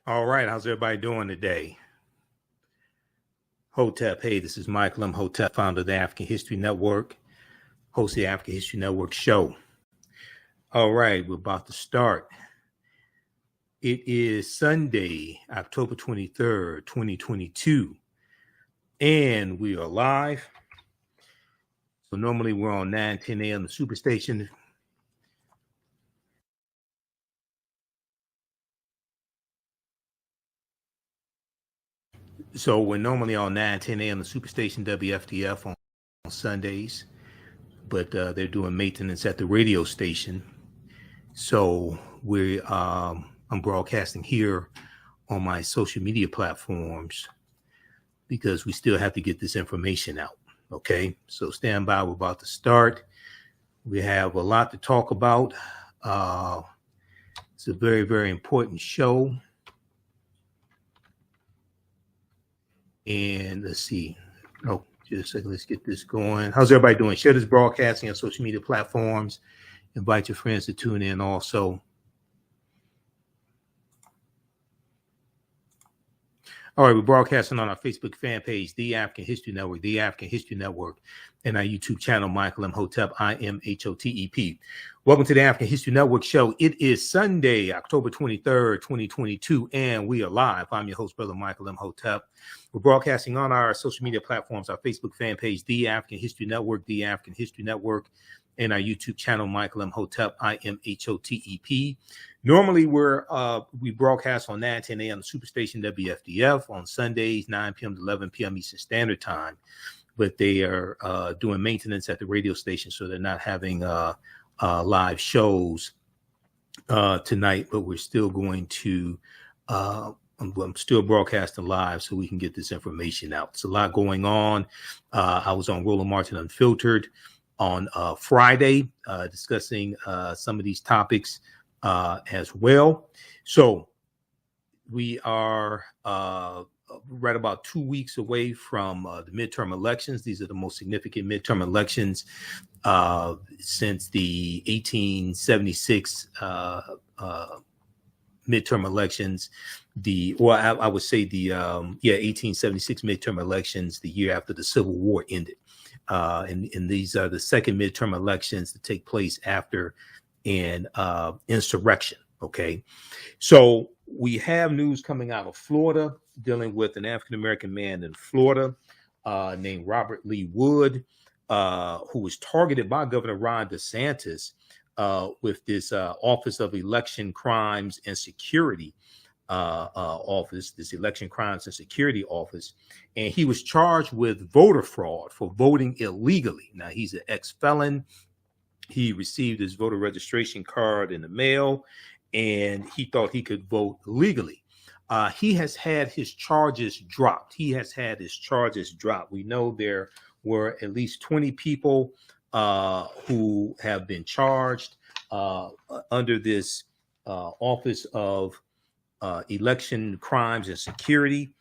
All right, how's everybody doing today? Hotep, hey, this is Michael Imhotep, founder of the African History Network, host of the African History Network show. All right, we're about to start. It is Sunday, October 23rd, 2022, and we are live. So normally we're on 9:10 a.m. the Superstation. So we're normally on 9:10 a.m. the Superstation WFDF on Sundays, but they're doing maintenance at the radio station. So I'm broadcasting here on my social media platforms because we still have to get this information out. Okay, so stand by. We're about to start. We have a lot to talk about. It's a very, very important show. And let's see. Oh, just a second. Let's get this going. How's everybody doing? Share this broadcasting on social media platforms. Invite your friends to tune in also. All right, we're broadcasting on our Facebook fan page, The African History Network, The African History Network, and our YouTube channel, Michael Imhotep, IMHOTEP. Welcome to the African History Network show. It is Sunday, October 23rd, 2022, and we are live. I'm your host, Brother Michael Imhotep. We're broadcasting on our social media platforms, our Facebook fan page, The African History Network, The African History Network, and our YouTube channel, Michael Imhotep, IMHOTEP. Normally, we broadcast on 9:10 a.m. Superstation WFDF on Sundays, 9 p.m. to 11 p.m. Eastern Standard Time. But they are doing maintenance at the radio station, so they're not having live shows tonight. But we're still going to, I'm still broadcasting live so we can get this information out. It's a lot going on. I was on Roland Martin Unfiltered on Friday, discussing some of these topics as well. So we are right about 2 weeks away from the midterm elections. These are the most significant midterm elections since the 1876 midterm elections. I would say the 1876 midterm elections, the year after the Civil War ended. And these are the second midterm elections to take place after an insurrection. Okay, so we have news coming out of Florida dealing with an African-American man in Florida named Robert Lee Wood, who was targeted by Governor Ron DeSantis with this Office of Election Crimes and Security office, this Election Crimes and Security Office, and he was charged with voter fraud for voting illegally. Now, he's an ex-felon. He received his voter registration card in the mail, and he thought he could vote legally. He has had his charges dropped. We know there were at least 20 people who have been charged under this Office of Election Crimes and Security,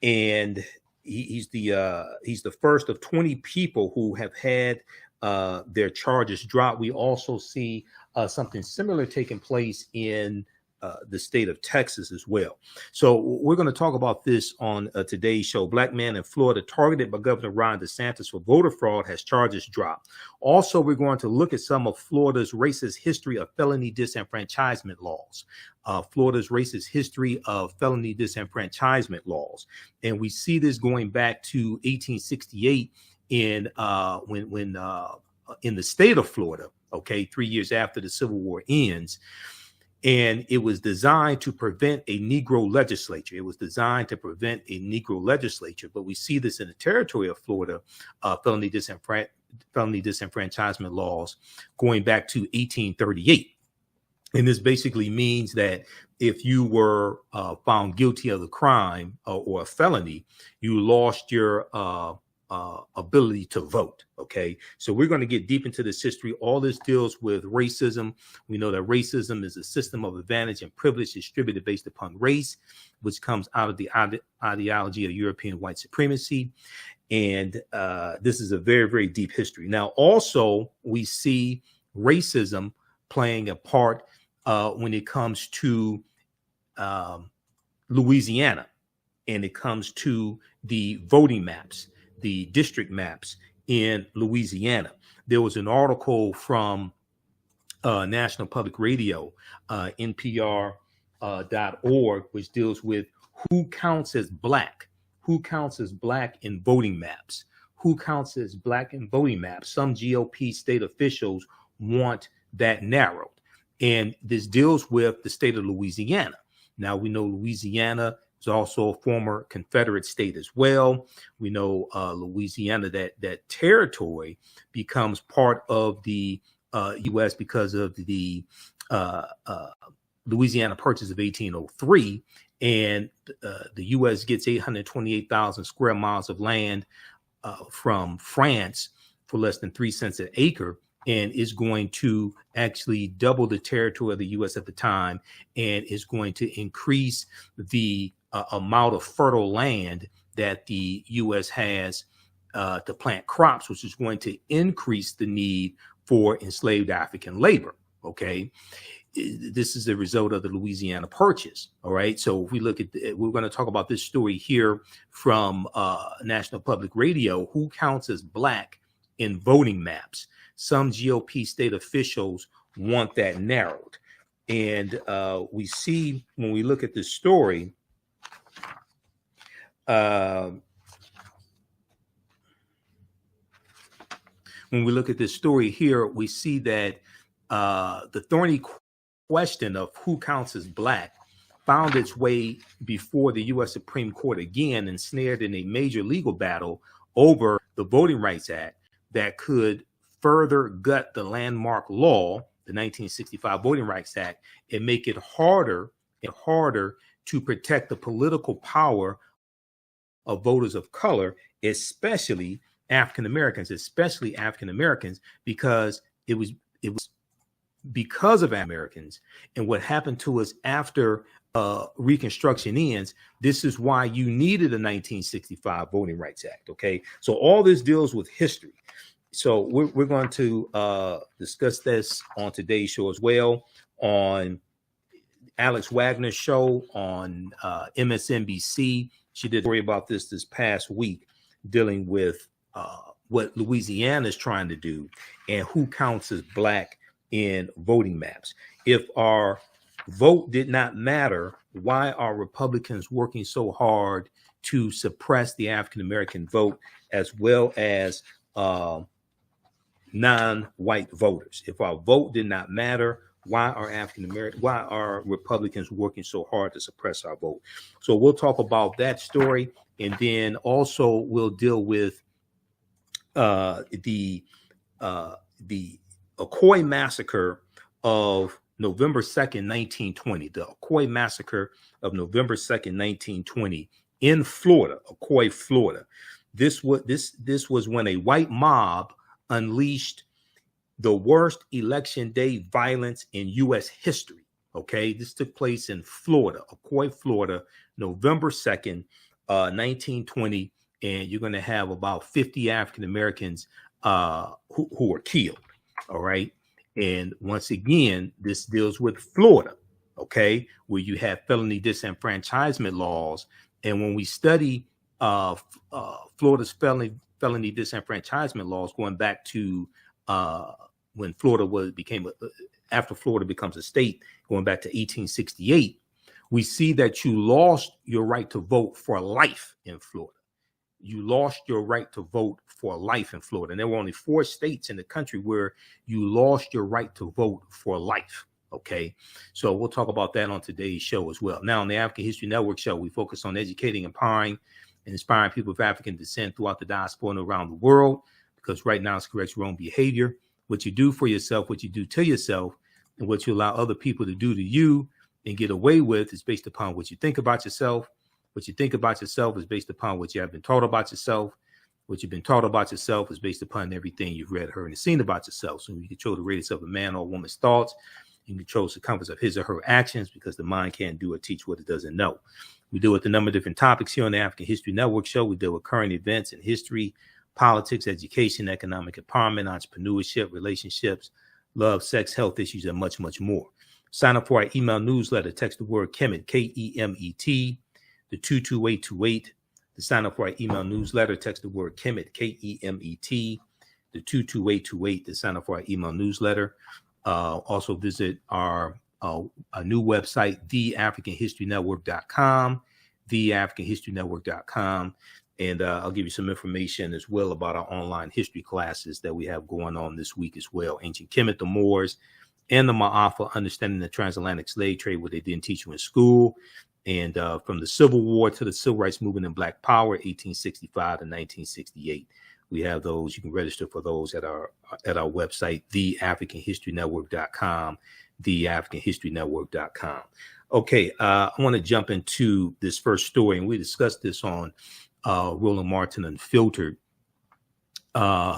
and he's the first of 20 people who have had their charges dropped. We also see something similar taking place in the state of Texas as well. So we're going to talk about this on today's show. Black man in Florida targeted by Governor Ron DeSantis for voter fraud has charges dropped. Also, we're going to look at some of Florida's racist history of felony disenfranchisement laws. Florida's racist history of felony disenfranchisement laws. And we see this going back to 1868 in the state of Florida, okay, 3 years after the Civil War ends. And it was designed to prevent a Negro legislature. But we see this in the territory of Florida, felony disenfranchisement laws going back to 1838. And this basically means that if you were found guilty of the crime or a felony, you lost your ability to vote. Okay, so we're going to get deep into this history. All this deals with racism. We know that racism is a system of advantage and privilege distributed based upon race, which comes out of the ideology of European white supremacy. And this is a very, very deep history. Now, also, we see racism playing a part when it comes to Louisiana, and it comes to the voting maps, the district maps in Louisiana. There was an article from National Public Radio, NPR.org, which deals with who counts as black in voting maps. Who counts as black in voting maps? Some GOP state officials want that narrowed. And this deals with the state of Louisiana. Now, we know Louisiana is also a former Confederate state as well. We know Louisiana, that territory becomes part of the U.S. because of the Louisiana Purchase of 1803. And the U.S. gets 828,000 square miles of land from France for less than 3 cents an acre, and is going to actually double the territory of the U.S. at the time, and is going to increase the amount of fertile land that the U.S. has to plant crops, which is going to increase the need for enslaved African labor. Okay. This is the result of the Louisiana Purchase. All right. So if we look at, we're going to talk about this story here from National Public Radio. Who counts as black in voting maps? Some GOP state officials want that narrowed. And we see when we look at this story, when we look at this story here, we see that the thorny question of who counts as black found its way before the U.S. Supreme Court again, ensnared in a major legal battle over the Voting Rights Act that could further gut the landmark law, the 1965 Voting Rights Act, and make it harder to protect the political power of voters of color, especially African Americans, because it was because of Americans and what happened to us after Reconstruction ends. This is why you needed a 1965 Voting Rights Act. Okay, so all this deals with history. So we're going to discuss this on today's show as well, on Alex Wagner's show on MSNBC. She did a story about this past week, dealing with what Louisiana is trying to do and who counts as black in voting maps. If our vote did not matter, why are Republicans working so hard to suppress the African American vote as well as non-white voters? If our vote did not matter, why are Republicans working so hard to suppress our vote? So we'll talk about that story, and then also we'll deal with the Ocoee Massacre of November 2nd, 1920. The Ocoee Massacre of November 2nd, 1920 in Florida, Ocoee, Florida. This was when a white mob unleashed the worst election day violence in U.S. history. Okay, this took place in Florida, Ocoee, Florida, November 2nd, 1920, and you're going to have about 50 African Americans who were killed. All right, and once again, this deals with Florida, okay, where you have felony disenfranchisement laws. And when we study Florida's felony disenfranchisement laws, going back to when Florida after Florida becomes a state, going back to 1868, we see that you lost your right to vote for life in Florida. You lost your right to vote for life in Florida. And there were only 4 states in the country where you lost your right to vote for life. Okay, so we'll talk about that on today's show as well. Now, on the African History Network show, we focus on educating, empowering, and inspiring people of African descent throughout the diaspora and around the world, because right now it's corrects your own behavior. What you do for yourself, what you do to yourself, and what you allow other people to do to you and get away with is based upon what you think about yourself. What you think about yourself is based upon what you have been taught about yourself. What you've been taught about yourself is based upon everything you've read, heard, and seen about yourself. So you control the radius of a man or woman's thoughts. You control the circumference of his or her actions, because the mind can't do or teach what it doesn't know. We deal with a number of different topics here on the African History Network show. We deal with current events in history, politics, education, economic empowerment, entrepreneurship, relationships, love, sex, health issues, and much, much more. Sign up for our email newsletter. Text the word Kemet, K-E-M-E-T, to 22828. To sign up for our email newsletter, text the word Kemet, K-E-M-E-T, to 22828 to sign up for our email newsletter. Also visit our new website, TheAfricanHistoryNetwork.com, TheAfricanHistoryNetwork.com. And I'll give you some information as well about our online history classes that we have going on this week as well. Ancient Kemet, the Moors, and the Ma'afa, Understanding the Transatlantic Slave Trade, what they didn't teach you in school. And from the Civil War to the Civil Rights Movement and Black Power, 1865 to 1968. We have those. You can register for those at our website, TheAfricanHistoryNetwork.com, TheAfricanHistoryNetwork.com. Okay, I want to jump into this first story, and we discussed this on Roland Martin Unfiltered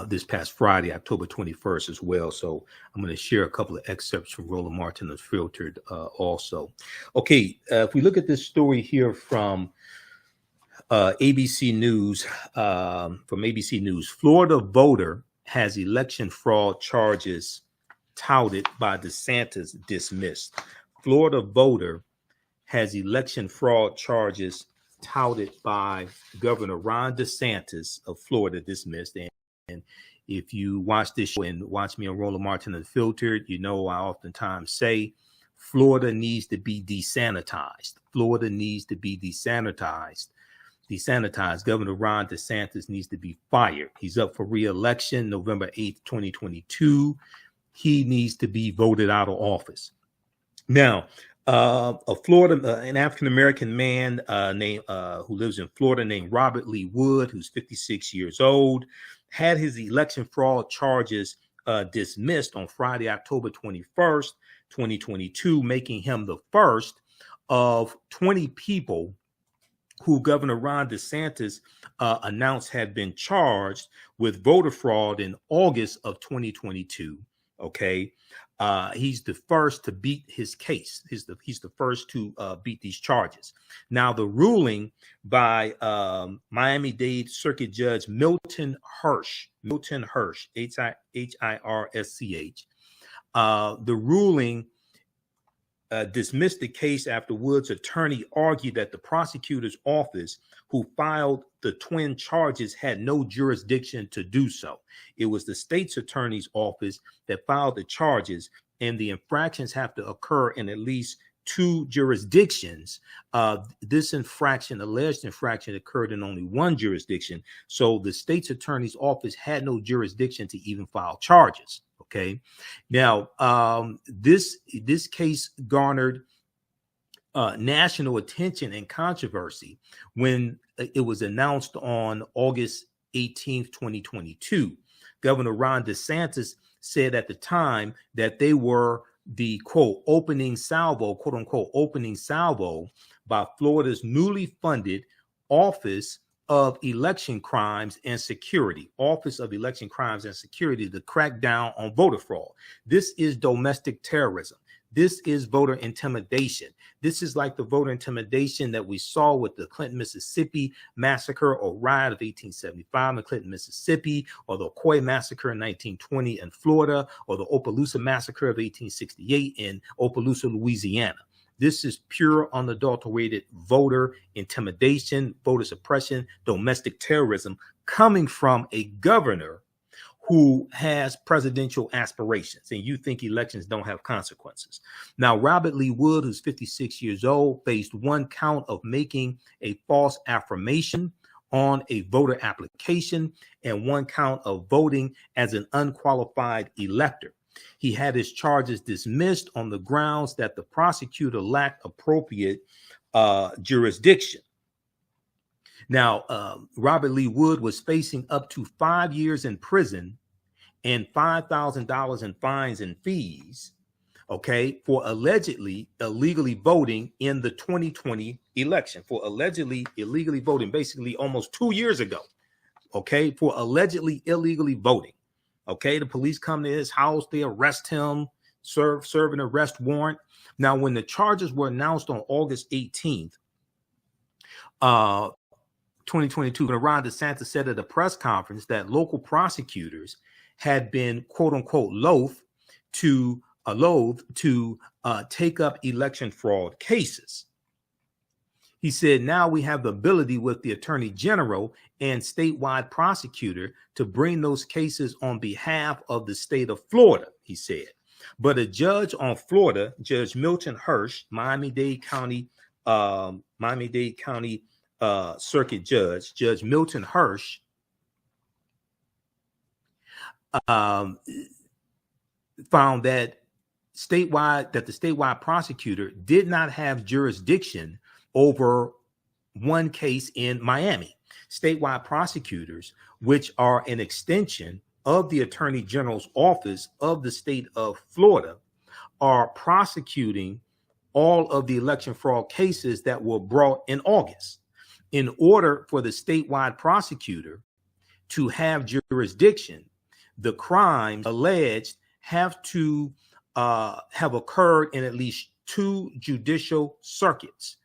this past Friday, October 21st as well. So I'm going to share a couple of excerpts from Roland Martin Unfiltered also. Okay, if we look at this story here from ABC News, Florida voter has election fraud charges touted by DeSantis dismissed. Florida voter has election fraud charges touted by Governor Ron DeSantis of Florida dismissed. And if you watch this show and watch me on Roland Martin Unfiltered, you know I oftentimes say Florida needs to be desanitized. Florida needs to be desanitized. Governor Ron DeSantis needs to be fired. He's up for re-election November 8th, 2022. He needs to be voted out of office. Now, an African-American man who lives in Florida named Robert Lee Wood, who's 56 years old, had his election fraud charges dismissed on Friday, October 21st, 2022, making him the first of 20 people who Governor Ron DeSantis announced had been charged with voter fraud in August of 2022. Okay. He's the first to beat his case. He's the first to beat these charges. Now, the ruling by Miami-Dade Circuit Judge Milton Hirsch, H-I-R-S-C-H, the ruling dismissed the case after Wood's attorney argued that the prosecutor's office, who filed the twin charges, had no jurisdiction to do so. It was the state's attorney's office that filed the charges, and the infractions have to occur in at least 2 jurisdictions. This alleged infraction, occurred in only 1 jurisdiction. So the state's attorney's office had no jurisdiction to even file charges. Okay. Now, this case garnered national attention and controversy when it was announced on August 18th, 2022. Governor Ron DeSantis said at the time that they were the quote unquote opening salvo by Florida's newly funded Office of Election Crimes and Security, to crack down on voter fraud. This is domestic terrorism. This is voter intimidation. This is like the voter intimidation that we saw with the Clinton, Mississippi massacre or riot of 1875 in Clinton, Mississippi, or the Ocoee Massacre in 1920 in Florida, or the Opelousas Massacre of 1868 in Opelousas, Louisiana. This is pure, unadulterated voter intimidation, voter suppression, domestic terrorism coming from a governor who has presidential aspirations, and you think elections don't have consequences. Now, Robert Lee Wood, who's 56 years old, faced 1 count of making a false affirmation on a voter application and 1 count of voting as an unqualified elector. He had his charges dismissed on the grounds that the prosecutor lacked appropriate jurisdiction. Now, Robert Lee Wood was facing up to 5 years in prison and $5,000 in fines and fees, okay, for allegedly illegally voting in the 2020 election, for allegedly illegally voting, basically almost 2 years ago, okay, for allegedly illegally voting. Okay, the police come to his house, they arrest him, serve an arrest warrant. Now, when the charges were announced on August 18th, 2022, Ron DeSantis said at a press conference that local prosecutors had been, quote unquote, loath to loath to take up election fraud cases. He said, now we have the ability with the Attorney General and statewide prosecutor to bring those cases on behalf of the state of Florida, he said. But a judge on Florida, Judge Milton Hirsch, Miami-Dade County Circuit Judge, Judge Milton Hirsch, found that the statewide prosecutor did not have jurisdiction over one case in Miami. Statewide prosecutors, which are an extension of the Attorney General's office of the state of Florida, are prosecuting all of the election fraud cases that were brought in August. In order for the statewide prosecutor to have jurisdiction, the crimes alleged have to have occurred in at least 2 judicial circuits.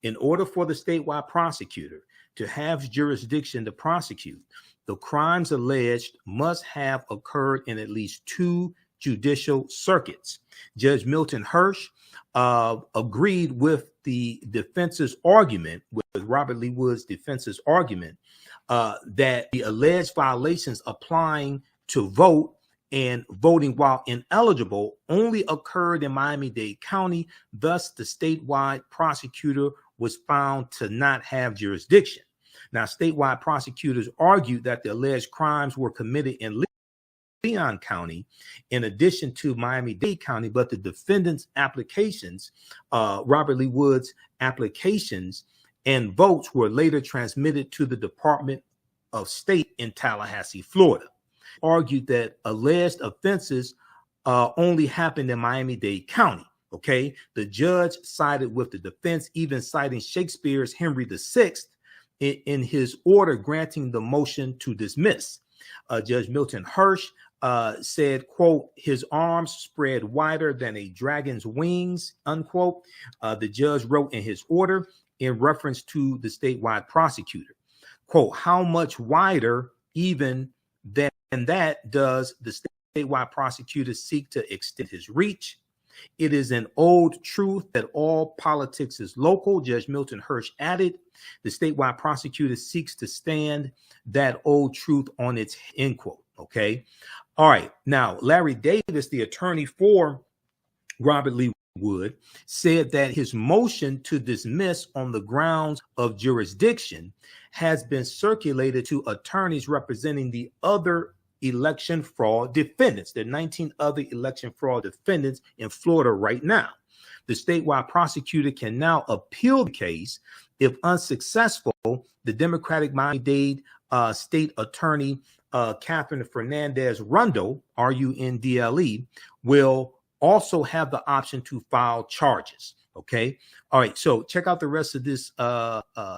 In order for the statewide prosecutor to have jurisdiction to prosecute, the crimes alleged must have occurred in at least 2 judicial circuits. Judge Milton Hirsch agreed with the defense's argument, with Robert Lee Wood's defense's argument, that the alleged violations applying to vote and voting while ineligible only occurred in Miami-Dade County. Thus, the statewide prosecutor was found to not have jurisdiction. Now, statewide prosecutors argued that the alleged crimes were committed in Leon County in addition to Miami-Dade County, but the defendant's applications, Robert Lee Wood's applications and votes, were later transmitted to the Department of State in Tallahassee, Florida. Argued that alleged offenses only happened in Miami-Dade County. Okay, the judge sided with the defense, even citing Shakespeare's Henry VI in his order granting the motion to dismiss. Judge Milton Hirsch said, quote, his arms spread wider than a dragon's wings, unquote. The judge wrote in his order in reference to the statewide prosecutor, quote, how much wider even than that does the statewide prosecutor seek to extend his reach? It is an old truth that all politics is local, Judge Milton Hirsch added. The statewide prosecutor seeks to stand that old truth on its end quote. Okay. All right. Now, Larry Davis, the attorney for Robert Lee Wood, said that his motion to dismiss on the grounds of jurisdiction has been circulated to attorneys representing the other election fraud defendants. There are 19 other election fraud defendants in Florida right now. The statewide prosecutor can now appeal the case. If unsuccessful, the Democratic Miami-Dade State Attorney Catherine Fernandez Rundle, R-U-N-D-L-E, will also have the option to file charges. Okay. All right. So check out the rest of this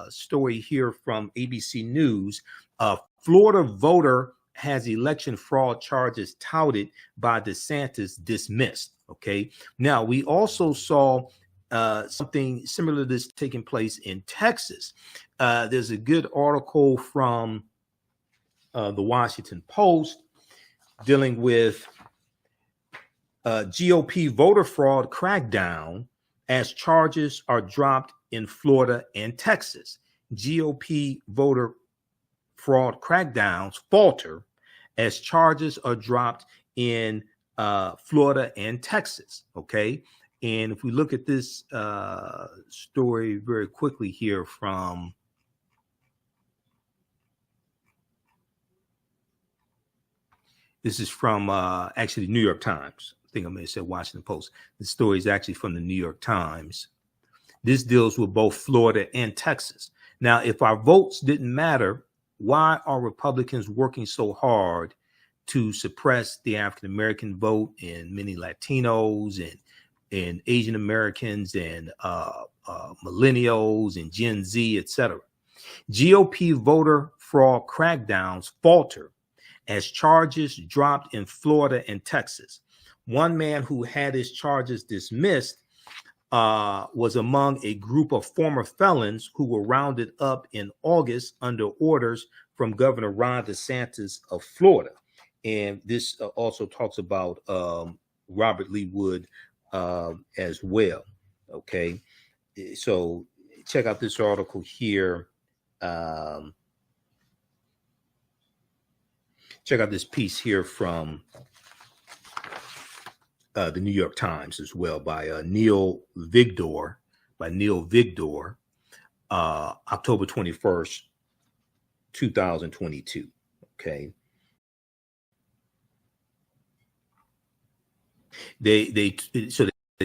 story here from ABC News. Florida voter has election fraud charges touted by DeSantis dismissed. Okay. Now, we also saw something similar to this taking place in Texas. There's a good article from the Washington Post dealing with GOP voter fraud crackdown as charges are dropped in Florida and Texas. GOP voter fraud crackdowns falter as charges are dropped in Florida and Texas. Okay. And if we look at this story very quickly here from this is from actually the New York Times. I think I may have said Washington Post. The story is actually from the New York Times. This deals with both Florida and Texas. Now, if our votes didn't matter, why are Republicans working so hard to suppress the African-American vote and many Latinos and Asian Americans and millennials and Gen Z, etc.? GOP voter fraud crackdowns falter as charges dropped in Florida and Texas. One man who had his charges dismissed was among a group of former felons who were rounded up in August under orders from Governor Ron DeSantis of Florida. And this also talks about Robert Lee Wood as well. Okay, so check out this article here. Check out this piece here from the New York Times as well by Neil Vigdor, October 21st, 2022. Okay. They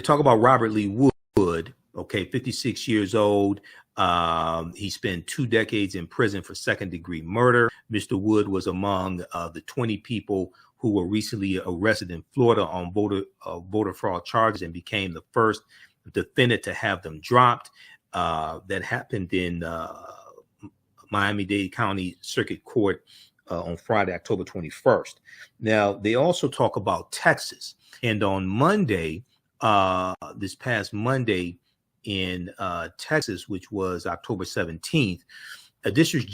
talk about Robert Lee Wood. Okay, 56 years old. He spent 2 decades in prison for second-degree murder. Mr. Wood was among the 20 people who were recently arrested in Florida on voter fraud charges and became the first defendant to have them dropped. That happened in Miami-Dade County Circuit Court on Friday, October 21st. Now, they also talk about Texas. And on Monday, this past Monday in Texas, which was October 17th, a district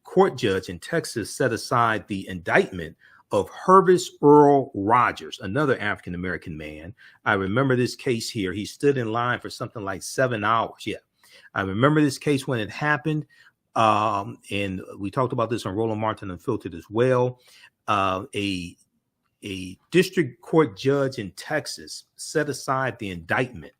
court judge in Texas set aside the indictment of Hervis Earl Rogers, another African-American man. I remember this case here. He stood in line for something like 7 hours. Yeah, I remember this case when it happened. And we talked about this on Roland Martin Unfiltered as well. A district court judge in Texas set aside the indictment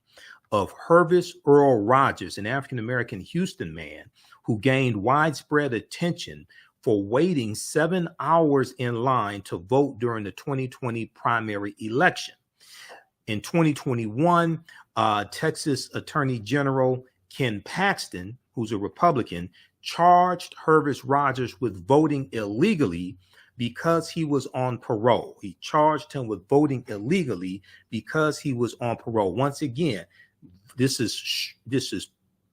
of Hervis Earl Rogers, an African-American Houston man who gained widespread attention for waiting 7 hours in line to vote during the 2020 primary election. In 2021, Texas Attorney General Ken Paxton, who's a Republican, charged Hervis Rogers with voting illegally because he was on parole. He charged him with voting illegally because he was on parole. Once again, this is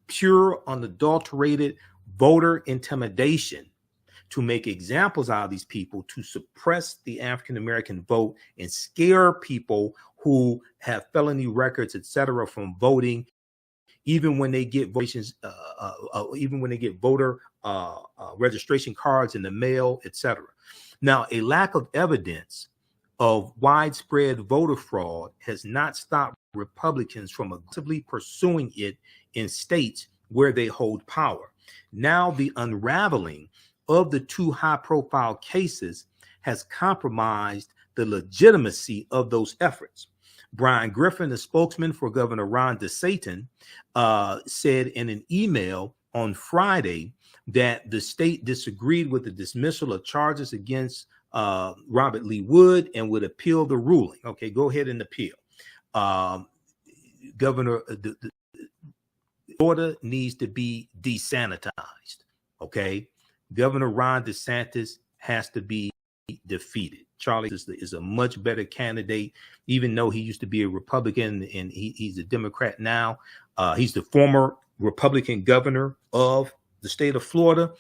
pure, unadulterated voter intimidation to make examples out of these people, to suppress the African-American vote and scare people who have felony records, etc., from voting, even when they get voter registration cards in the mail, etc. Now, a lack of evidence of widespread voter fraud has not stopped Republicans from aggressively pursuing it in states where they hold power. Now, the unraveling of the 2 high-profile cases has compromised the legitimacy of those efforts. Brian Griffin, the spokesman for Governor Ron DeSantis, said in an email on Friday that the state disagreed with the dismissal of charges against Robert Lee Wood and would appeal the ruling. Okay, go ahead and appeal. Governor, the order needs to be desanitized. Okay, Governor Ron DeSantis has to be defeated. Charlie is a much better candidate, even though he used to be a Republican and he's a Democrat now. He's the former Republican governor of the state of Florida.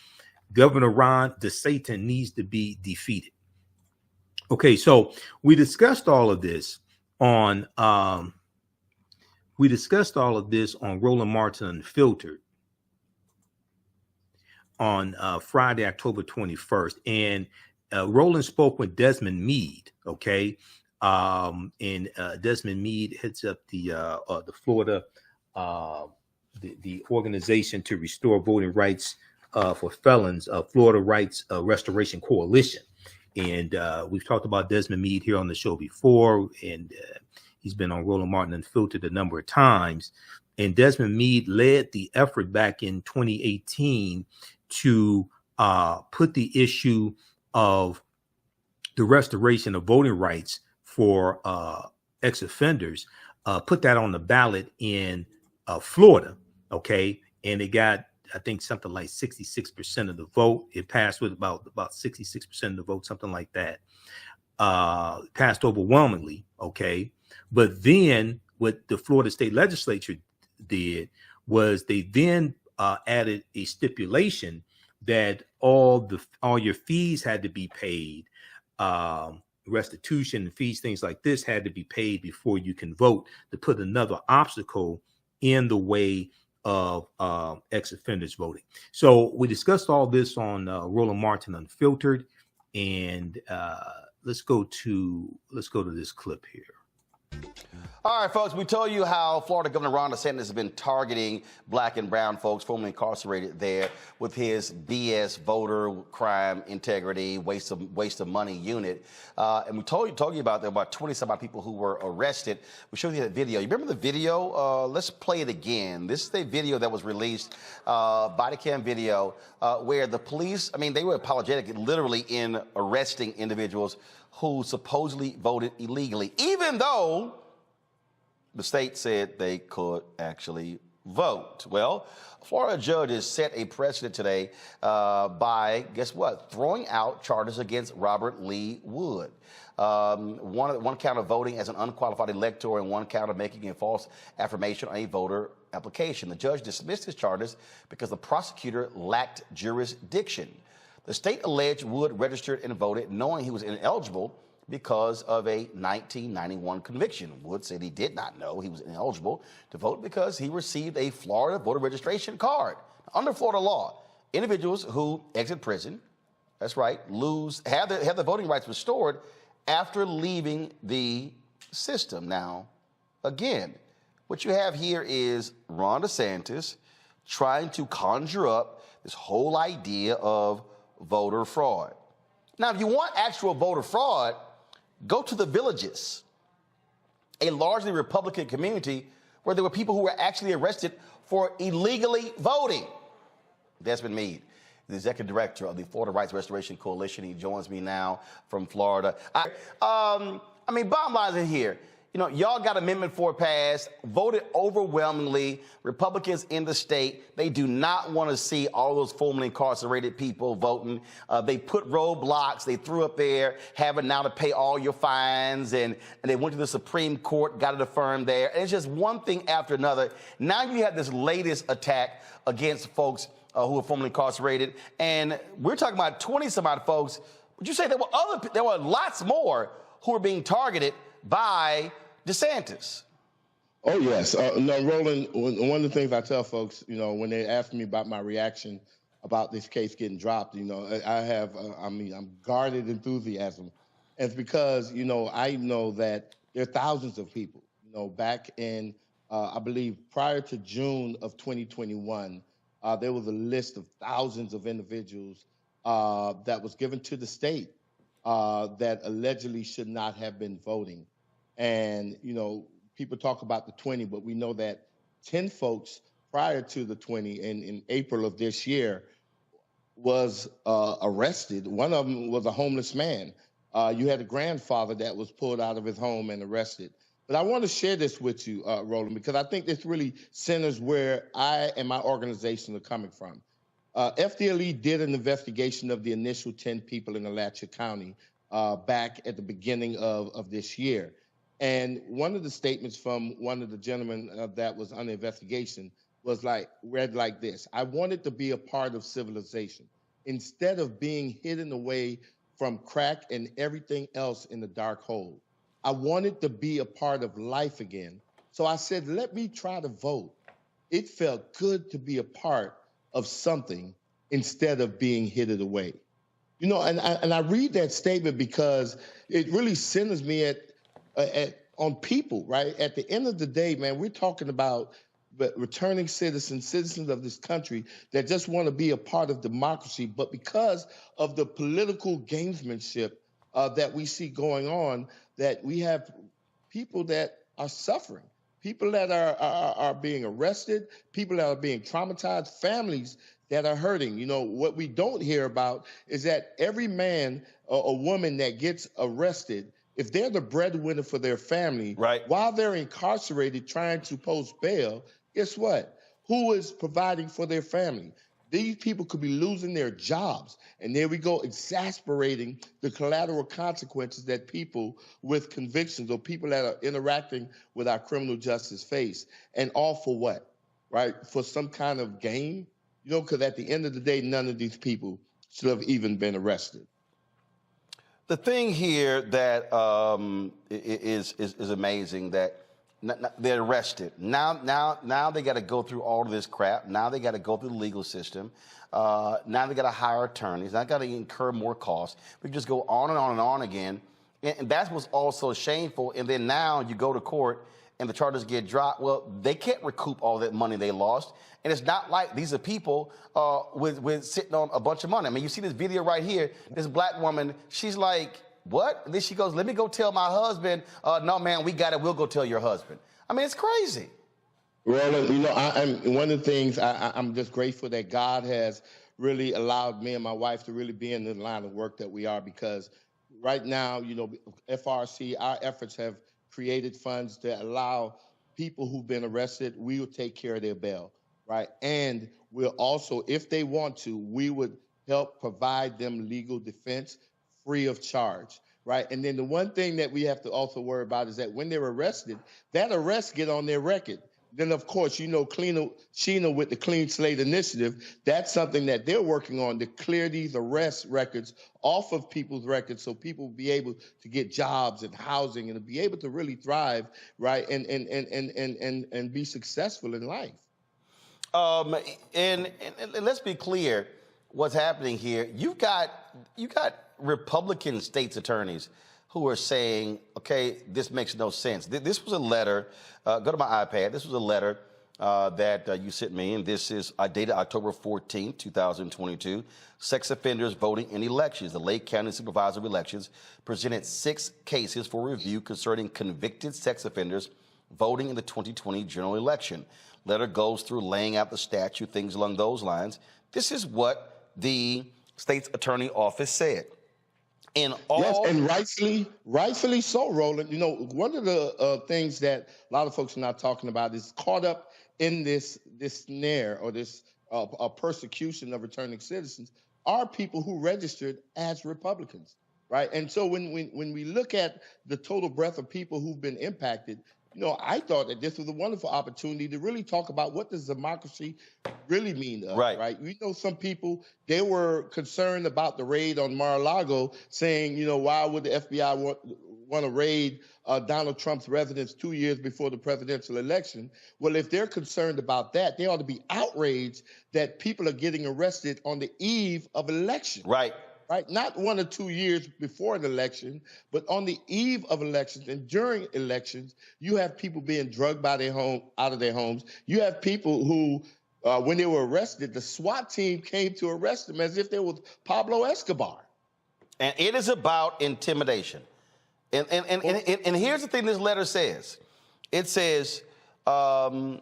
Governor Ron DeSantis needs to be defeated. Okay, so we discussed all of this on Roland Martin Unfiltered on Friday, October 21st, and Roland spoke with Desmond Meade. Okay, and Desmond Meade heads up the Florida the organization to restore voting rights for felons, Florida Rights Restoration Coalition. And we've talked about Desmond Meade here on the show before, and he's been on Roland Martin Unfiltered a number of times. And Desmond Meade led the effort back in 2018 to put the issue of the restoration of voting rights for ex-offenders, put that on the ballot in Florida. Okay, and it got, I think, something like 66% of the vote. It passed with about 66% of the vote, something like that. Passed overwhelmingly. Okay, but then what the Florida State Legislature did was they then added a stipulation that all your fees had to be paid, restitution and fees, things like this had to be paid before you can vote, to put another obstacle in the way of ex-offenders voting. So we discussed all this on Roland Martin Unfiltered, and let's go to this clip here. All right, folks, we told you how Florida Governor Ron DeSantis has been targeting black and brown folks formerly incarcerated there with his BS voter crime integrity, waste of money unit. And we told you about there were about 20-some odd people who were arrested. We showed you that video. You remember the video? Let's play it again. This is a video that was released, body cam video, where the police, I mean, they were apologetic literally in arresting individuals who supposedly voted illegally, even though the state said they could actually vote. Well, Florida judges set a precedent today by, guess what, throwing out charges against Robert Lee Wood. One count of voting as an unqualified elector and one count of making a false affirmation on a voter application. The judge dismissed his charges because the prosecutor lacked jurisdiction. The state alleged Wood registered and voted knowing he was ineligible because of a 1991 conviction. Wood said he did not know he was ineligible to vote because he received a Florida voter registration card. Under Florida law, individuals who exit prison, that's right, have their voting rights restored after leaving the system. Now, again, what you have here is Ron DeSantis trying to conjure up this whole idea of voter fraud. Now, if you want actual voter fraud, go to the Villages, a largely Republican community where there were people who were actually arrested for illegally voting. Desmond Meade, the executive director of the Florida Rights Restoration Coalition. He joins me now from Florida. I mean, bottom line is here. You know, y'all got Amendment 4 passed, voted overwhelmingly. Republicans in the state, they do not want to see all those formerly incarcerated people voting. They put roadblocks, they threw up there, having now to pay all your fines, and they went to the Supreme Court, got it affirmed there. And it's just one thing after another. Now you have this latest attack against folks who are formerly incarcerated, and we're talking about 20-some odd folks. Would you say there were lots more who were being targeted by DeSantis? Oh, yes. No, Roland, one of the things I tell folks, you know, when they ask me about my reaction about this case getting dropped, you know, I have, I'm guarded enthusiasm. And it's because, you know, I know that there are thousands of people, you know, back in, I believe, prior to June of 2021, there was a list of thousands of individuals that was given to the state that allegedly should not have been voting. And, you know, people talk about the 20, but we know that 10 folks prior to the 20 in April of this year was arrested. One of them was a homeless man. You had a grandfather that was pulled out of his home and arrested. But I want to share this with you, Roland, because I think this really centers where I and my organization are coming from. FDLE did an investigation of the initial 10 people in Alachua County back at the beginning of this year. And one of the statements from one of the gentlemen that was on the investigation was read like this: I wanted to be a part of civilization instead of being hidden away from crack and everything else in the dark hole. I wanted to be a part of life again. So I said, let me try to vote. It felt good to be a part of something instead of being hidden away. You know, and I read that statement because it really centers me on people, right? At the end of the day, man, we're talking about returning citizens of this country that just want to be a part of democracy, but because of the political gamesmanship that we see going on, that we have people that are suffering, people that are being arrested, people that are being traumatized, families that are hurting. You know, what we don't hear about is that every man or woman that gets arrested, if they're the breadwinner for their family, right, while they're incarcerated trying to post bail, guess what? Who is providing for their family? These people could be losing their jobs. And there we go, exasperating the collateral consequences that people with convictions or people that are interacting with our criminal justice face. And all for what, right? For some kind of gain? You know, because at the end of the day, none of these people should have even been arrested. The thing here that is amazing that they're arrested. Now they got to go through all of this crap. Now they got to go through the legal system. Now they got to hire attorneys. Now they got to incur more costs. We can just go on and on and on again. And that's what's also shameful. And then now you go to court and the charges get dropped. Well, they can't recoup all that money they lost. And it's not like these are people with sitting on a bunch of money. I mean, you see this video right here, this black woman, she's like, what? And then she goes, let me go tell my husband. No, man, we got it. We'll go tell your husband. I mean, it's crazy. Well, you know, I'm one of the things I'm just grateful that God has really allowed me and my wife to really be in the line of work that we are, because right now, you know, FRC, our efforts have created funds to allow people who've been arrested, we will take care of their bail, right? And we'll also, if they want to, we would help provide them legal defense free of charge, right? And then the one thing that we have to also worry about is that when they're arrested, that arrest get on their record. Then, of course, you know, Sheena with the Clean Slate Initiative, that's something that they're working on to clear these arrest records off of people's records so people will be able to get jobs and housing and to be able to really thrive, right, and be successful in life. And let's be clear what's happening here. You got Republican states attorneys who are saying, okay, this makes no sense. This was a letter, go to my iPad, this was a letter that you sent me, and this is dated October 14, 2022. Sex offenders voting in elections. The Lake County Supervisor of Elections presented 6 cases for review concerning convicted sex offenders voting in the 2020 general election. Letter goes through laying out the statute, things along those lines. This is what the state's attorney office said. Yes, and rightfully so, Roland. You know, one of the things that a lot of folks are not talking about is caught up in this snare or this persecution of returning citizens are people who registered as Republicans, right? And so when we look at the total breadth of people who've been impacted, you know, I thought that this was a wonderful opportunity to really talk about what does democracy really mean to us, right? You know, some people, they were concerned about the raid on Mar-a-Lago, saying, you know, why would the FBI want to raid Donald Trump's residence 2 years before the presidential election? Well, if they're concerned about that, they ought to be outraged that people are getting arrested on the eve of election. Right. Not 1 or 2 years before an election, but on the eve of elections and during elections, you have people being drugged by out of their homes. You have people who, when they were arrested, the SWAT team came to arrest them as if they were Pablo Escobar. And it is about intimidation. And here's the thing this letter says. It says 2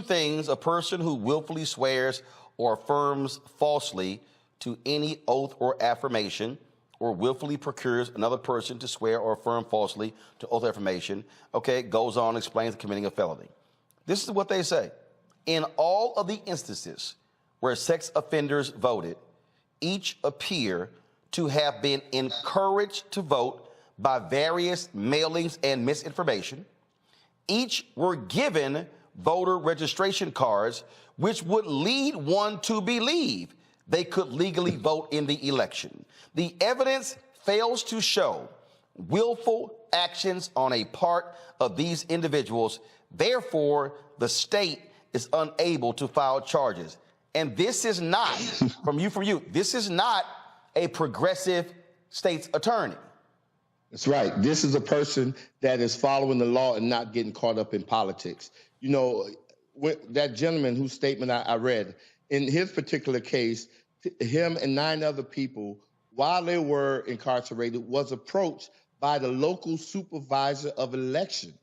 things: a person who willfully swears or affirms falsely to any oath or affirmation, or willfully procures another person to swear or affirm falsely to oath or affirmation, okay, goes on, explains committing a felony. This is what they say. In all of the instances where sex offenders voted, each appear to have been encouraged to vote by various mailings and misinformation. Each were given voter registration cards, which would lead one to believe they could legally vote in the election. The evidence fails to show willful actions on a part of these individuals. Therefore, the state is unable to file charges. And this is not, from you, this is not a progressive state's attorney. That's right. This is a person that is following the law and not getting caught up in politics. You know, that gentleman whose statement I read, in his particular case, him and 9 other people, while they were incarcerated, was approached by the local supervisor of election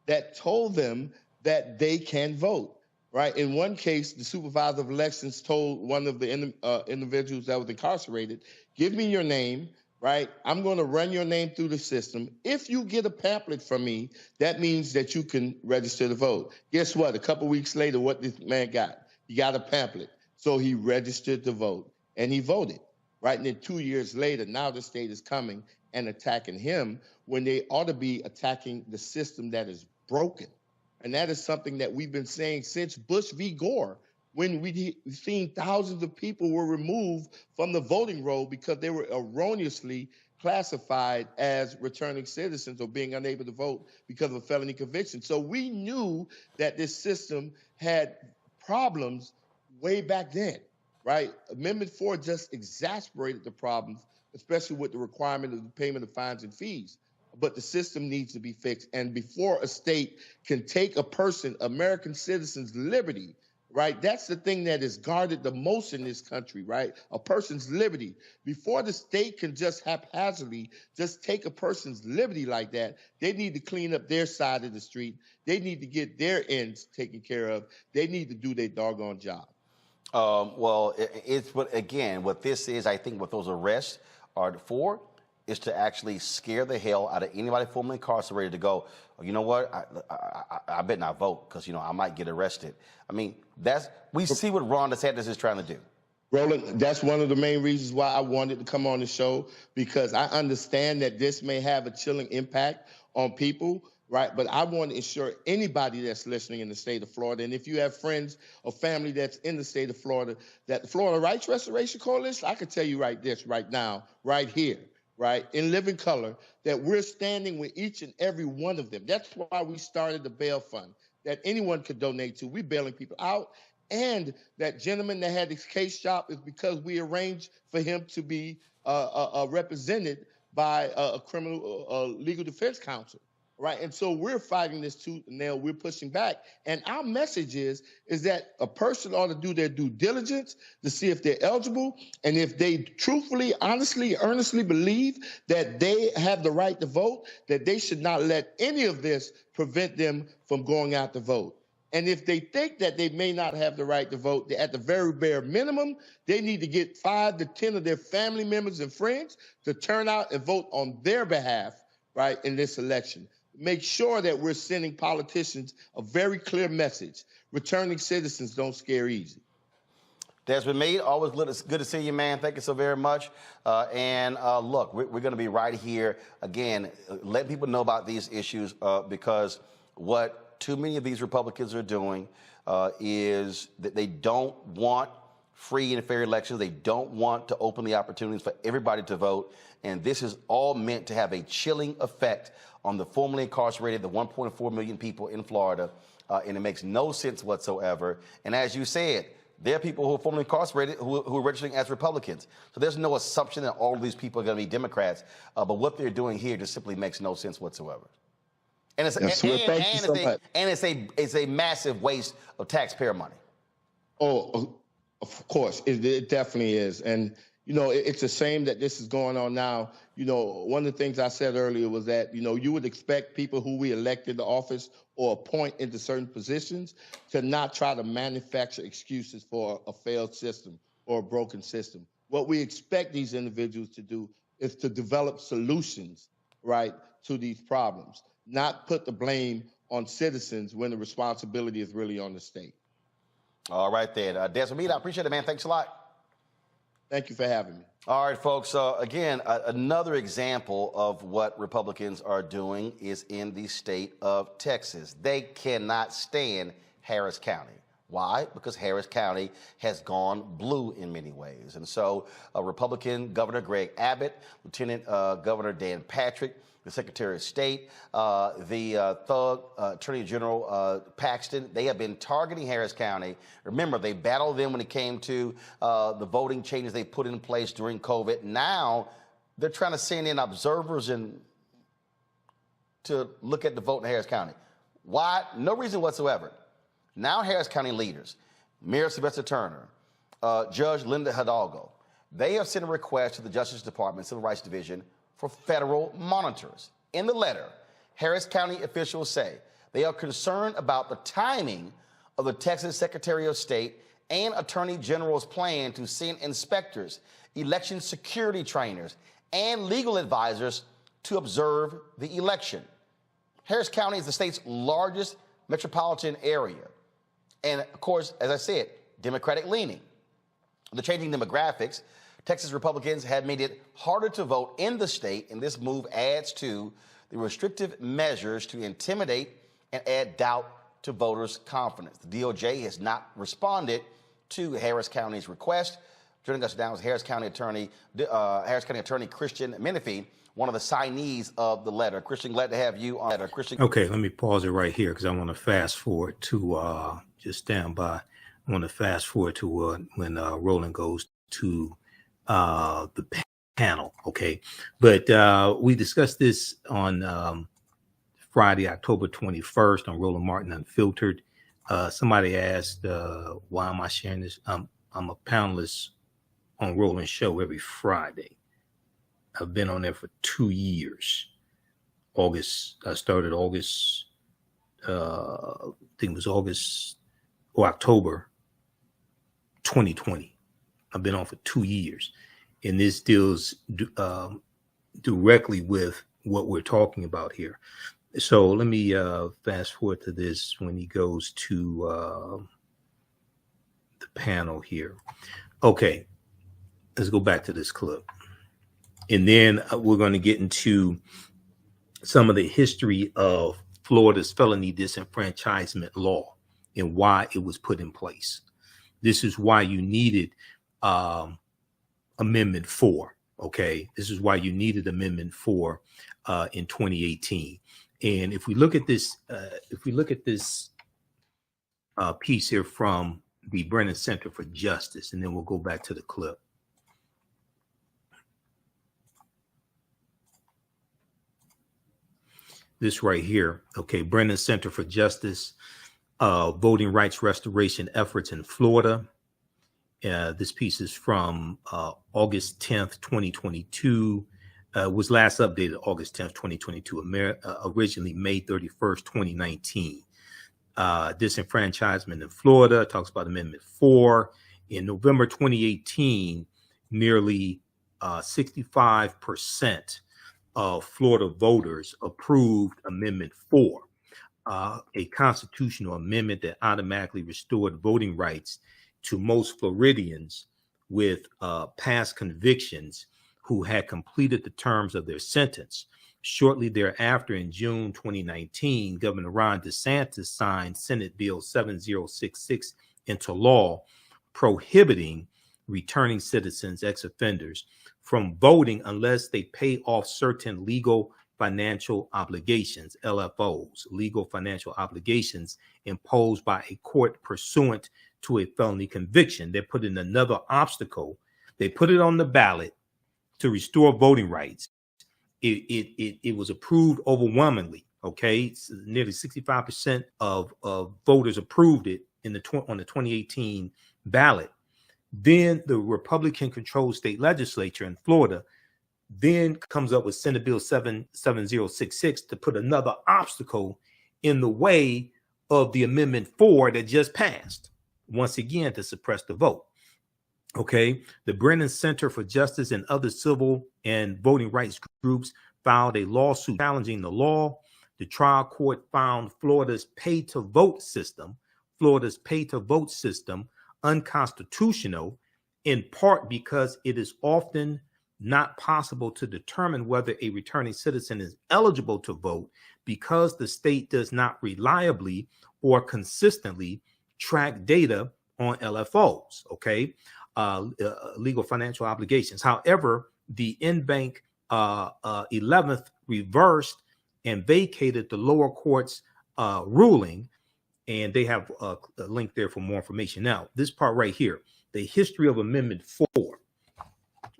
that told them that they can vote, right? In one case, the supervisor of elections told one of the individuals that was incarcerated, give me your name, right? I'm going to run your name through the system. If you get a pamphlet from me, that means that you can register to vote. Guess what? A couple weeks later, what this man got? He got a pamphlet. So he registered to vote, and he voted, right? And then 2 years later, now the state is coming and attacking him when they ought to be attacking the system that is broken. And that is something that we've been saying since Bush v. Gore, when we've seen thousands of people were removed from the voting roll because they were erroneously classified as returning citizens or being unable to vote because of a felony conviction. So we knew that this system had problems way back then, right? Amendment 4 just exacerbated the problems especially with the requirement of the payment of fines and fees. But the system needs to be fixed. And before a state can take a person, American citizens' liberty, right? That's the thing that is guarded the most in this country, right? A person's liberty. Before the state can just haphazardly just take a person's liberty like that, they need to clean up their side of the street. They need to get their ends taken care of. They need to do their doggone job. Well, it's what this is, I think what those arrests are for is to actually scare the hell out of anybody formerly incarcerated to go, oh, you know what, I better not vote because, you know, I might get arrested. I mean, we see what Ron DeSantis is trying to do. Roland, that's one of the main reasons why I wanted to come on the show, because I understand that this may have a chilling impact on people, right? But I want to ensure anybody that's listening in the state of Florida, and if you have friends or family that's in the state of Florida, that the Florida Rights Restoration Coalition, I can tell you right now, right here, right, in living color, that we're standing with each and every one of them. That's why we started the bail fund that anyone could donate to. We're bailing people out. And that gentleman that had his case shop is because we arranged for him to be represented by a criminal legal defense counsel, right? And so we're fighting this tooth and nail. We're pushing back. And our message is that a person ought to do their due diligence to see if they're eligible. And if they truthfully, honestly, earnestly believe that they have the right to vote, that they should not let any of this prevent them from going out to vote. And if they think that they may not have the right to vote, at the very bare minimum, they need to get 5 to 10 of their family members and friends to turn out and vote on their behalf, right, in this election. Make sure that we're sending politicians a very clear message. Returning citizens don't scare easy. Desmond Meade, always good to see you, man. Thank you so very much. Look, we're going to be right here, again, letting people know about these issues because what too many of these Republicans are doing is that they don't want free and fair elections. They don't want to open the opportunities for everybody to vote. And this is all meant to have a chilling effect on the formerly incarcerated, the 1.4 million people in Florida. And it makes no sense whatsoever. And as you said, there are people who are formerly incarcerated who are registering as Republicans. So there's no assumption that all of these people are going to be Democrats. But what they're doing here just simply makes no sense whatsoever. And it's a massive waste of taxpayer money. Oh, of course, it definitely is. And, you know, it's a shame that this is going on now. You know, one of the things I said earlier was that, you know, you would expect people who we elected to office or appoint into certain positions to not try to manufacture excuses for a failed system or a broken system. What we expect these individuals to do is to develop solutions, right, to these problems. Not put the blame on citizens when the responsibility is really on the state. All right, then. Desmond Meade, I appreciate it, man. Thanks a lot. Thank you for having me. All right, folks. Again, another example of what Republicans are doing is in the state of Texas. They cannot stand Harris County. Why? Because Harris County has gone blue in many ways. And so Republican Governor Greg Abbott, Lieutenant Governor Dan Patrick, the Secretary of State, the thug Attorney General Paxton, they have been targeting Harris County. Remember, they battled them when it came to the voting changes they put in place during COVID. Now they're trying to send in observers to look at the vote in Harris County. Why? No reason whatsoever. Now Harris County leaders, Mayor Sylvester Turner, Judge Linda Hidalgo, they have sent a request to the Justice Department, Civil Rights Division, for federal monitors. In the letter, Harris County officials say they are concerned about the timing of the Texas Secretary of State and Attorney General's plan to send inspectors, election security trainers, and legal advisors to observe the election. Harris County is the state's largest metropolitan area. And of course, as I said, Democratic leaning. The changing demographics, Texas Republicans have made it harder to vote in the state, and this move adds to the restrictive measures to intimidate and add doubt to voters' confidence. The DOJ has not responded to Harris County's request. Joining us now is Harris County Attorney Christian Menifee, one of the signees of the letter. Christian, glad to have you on the letter. Christian. Okay, let me pause it right here because I want to fast forward to just stand by. I want to fast forward to when Roland goes to the panel. Okay. But we discussed this on Friday, October 21st on Roland Martin Unfiltered. Somebody asked, why am I sharing this? I'm a panelist on Roland's show every Friday. I've been on there for 2 years. I started August, I think it was August or October 2020. I've been on for 2 years. And this deals directly with what we're talking about here. So let me fast forward to this when he goes to the panel here. Okay, let's go back to this clip. And then we're going to get into some of the history of Florida's felony disenfranchisement law and why it was put in place. This is why you needed Amendment 4. Okay, this is why you needed Amendment 4 in 2018. And if we look at this, piece here from the Brennan Center for Justice, and then we'll go back to the clip. This right here, okay, Brennan Center for Justice, voting rights restoration efforts in Florida. This piece is from August 10th, 2022. Was last updated August 10th, 2022, originally May 31st, 2019. Disenfranchisement in Florida, talks about Amendment 4. In November 2018, nearly 65% of Florida voters approved Amendment 4, a constitutional amendment that automatically restored voting rights to most Floridians with past convictions who had completed the terms of their sentence. Shortly thereafter, in June 2019, Governor Ron DeSantis signed Senate Bill 7066 into law, prohibiting returning citizens, ex-offenders, from voting unless they pay off certain legal financial obligations, LFOs, legal financial obligations imposed by a court pursuant to a felony conviction. They put in another obstacle. They put it on the ballot to restore voting rights. It was approved overwhelmingly. Okay, nearly 65% of voters approved it on the 2018 ballot. Then the Republican-controlled state legislature in Florida then comes up with Senate Bill 7066 to put another obstacle in the way of the Amendment 4 that just passed, once again to suppress the vote. Okay, the Brennan Center for Justice and other civil and voting rights groups filed a lawsuit challenging the law. The trial court found Florida's pay-to-vote system unconstitutional, in part because it is often not possible to determine whether a returning citizen is eligible to vote because the state does not reliably or consistently track data on LFOs, okay, legal financial obligations. However, the in-bank 11th reversed and vacated the lower court's ruling, and they have a link there for more information. Now, this part right here, the history of Amendment 4.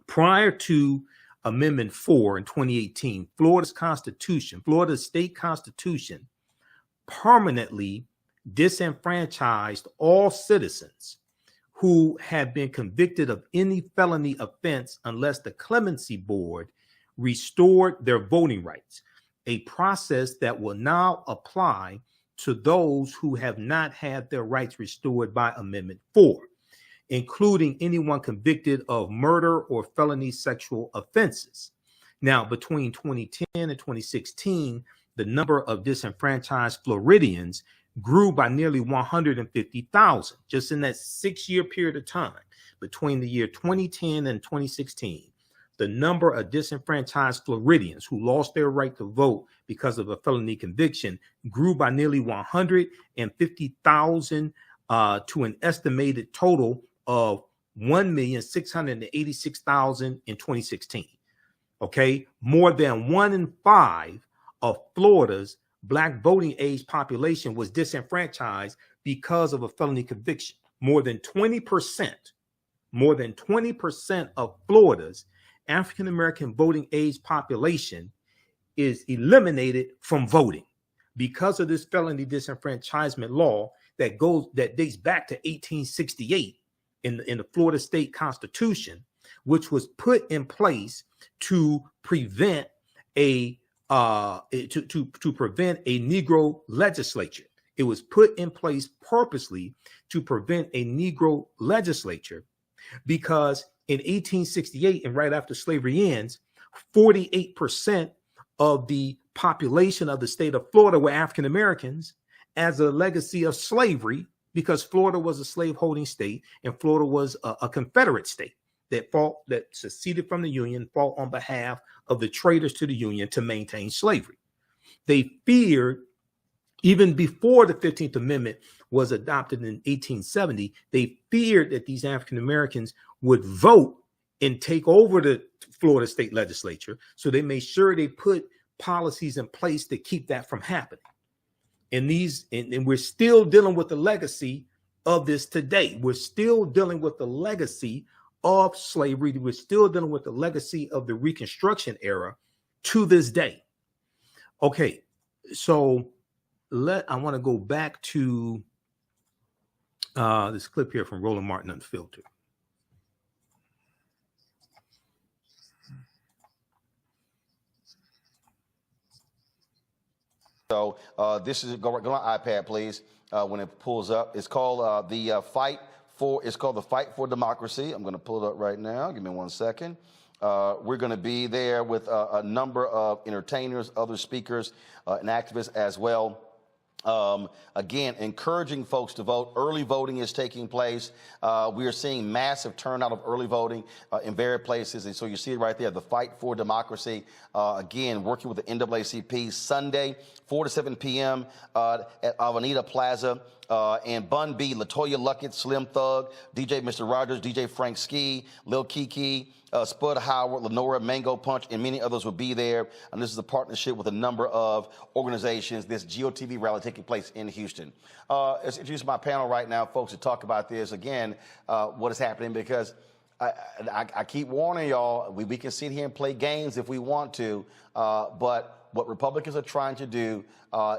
Prior to Amendment 4 in 2018, Florida's state constitution, permanently disenfranchised all citizens who had been convicted of any felony offense unless the clemency board restored their voting rights, a process that will now apply to those who have not had their rights restored by Amendment 4, including anyone convicted of murder or felony sexual offenses. Now, between 2010 and 2016, the number of disenfranchised Floridians grew by nearly 150,000 just in that 6-year period of time. Between the year 2010 and 2016, the number of disenfranchised Floridians who lost their right to vote because of a felony conviction grew by nearly 150,000 to an estimated total of 1,686,000 in 2016. Okay, more than 1 in 5 of Florida's Black voting age population was disenfranchised because of a felony conviction. More than 20% of Florida's African American voting age population is eliminated from voting because of this felony disenfranchisement law that dates back to 1868 in the Florida State Constitution, which was put in place to prevent a prevent a Negro legislature. It was put in place purposely to prevent a Negro legislature because in 1868 and right after slavery ends, 48% of the population of the state of Florida were African Americans as a legacy of slavery, because Florida was a slaveholding state and Florida was a Confederate state that seceded from the Union, fought on behalf of the traitors to the Union to maintain slavery. They feared, even before the 15th Amendment was adopted in 1870, they feared that these African Americans would vote and take over the Florida state legislature. So they made sure they put policies in place to keep that from happening. And we're still dealing with the legacy of this today. We're still dealing with the legacy of slavery. We're still dealing with the legacy of the Reconstruction era to this day. Okay, so I want to go back to this clip here from Roland Martin Unfiltered. So this is go on iPad, please. When it pulls up, it's called the fight for. It's called the Fight for Democracy. I'm going to pull it up right now. Give me 1 second. We're going to be there with a number of entertainers, other speakers, and activists as well. Again, encouraging folks to vote. Early voting is taking place. We are seeing massive turnout of early voting in various places. And so you see it right there, the Fight for Democracy. Again, working with the NAACP Sunday, 4 to 7 p.m. At Avenida Plaza. And Bun B, LaToya Luckett, Slim Thug, DJ Mr. Rogers, DJ Frank Ski, Lil Kiki, Spud Howard, Lenora, Mango Punch, and many others will be there. And this is a partnership with a number of organizations. This GOTV rally taking place in Houston. Let's introduce my panel right now, folks, to talk about this. Again, what is happening, because I keep warning y'all, we can sit here and play games if we want to, but what Republicans are trying to do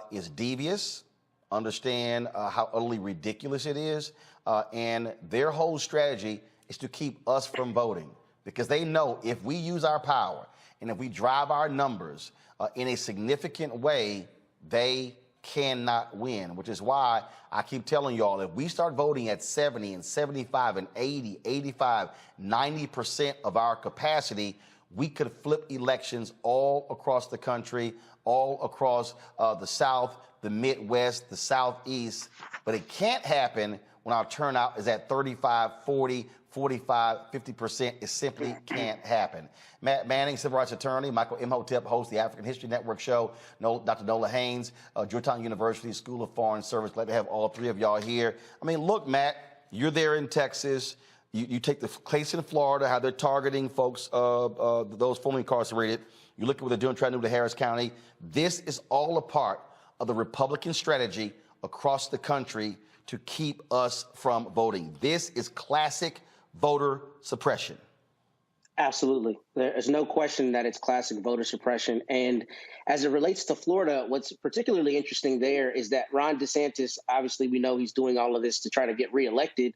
is devious. Understand how utterly ridiculous it is. And their whole strategy is to keep us from voting, because they know if we use our power and if we drive our numbers in a significant way, they cannot win, which is why I keep telling y'all, if we start voting at 70 and 75 and 80, 85, 90% of our capacity, we could flip elections all across the country, all across the South, the Midwest, the Southeast. But it can't happen when our turnout is at 35, 40, 45, 50%. It simply can't happen. Matt Manning, civil rights attorney. Michael Imhotep, hosts the African History Network show. Dr. Nola Haynes, Georgetown University School of Foreign Service. Glad to have all three of y'all here. I mean, look, Matt, you're there in Texas. You take the case in Florida, how they're targeting folks, those formerly incarcerated. You look at what they're doing, trying to do to Harris County. This is all a part of the Republican strategy across the country to keep us from voting. This is classic voter suppression. Absolutely. There's no question that it's classic voter suppression. And as it relates to Florida, what's particularly interesting there is that Ron DeSantis, obviously we know he's doing all of this to try to get reelected,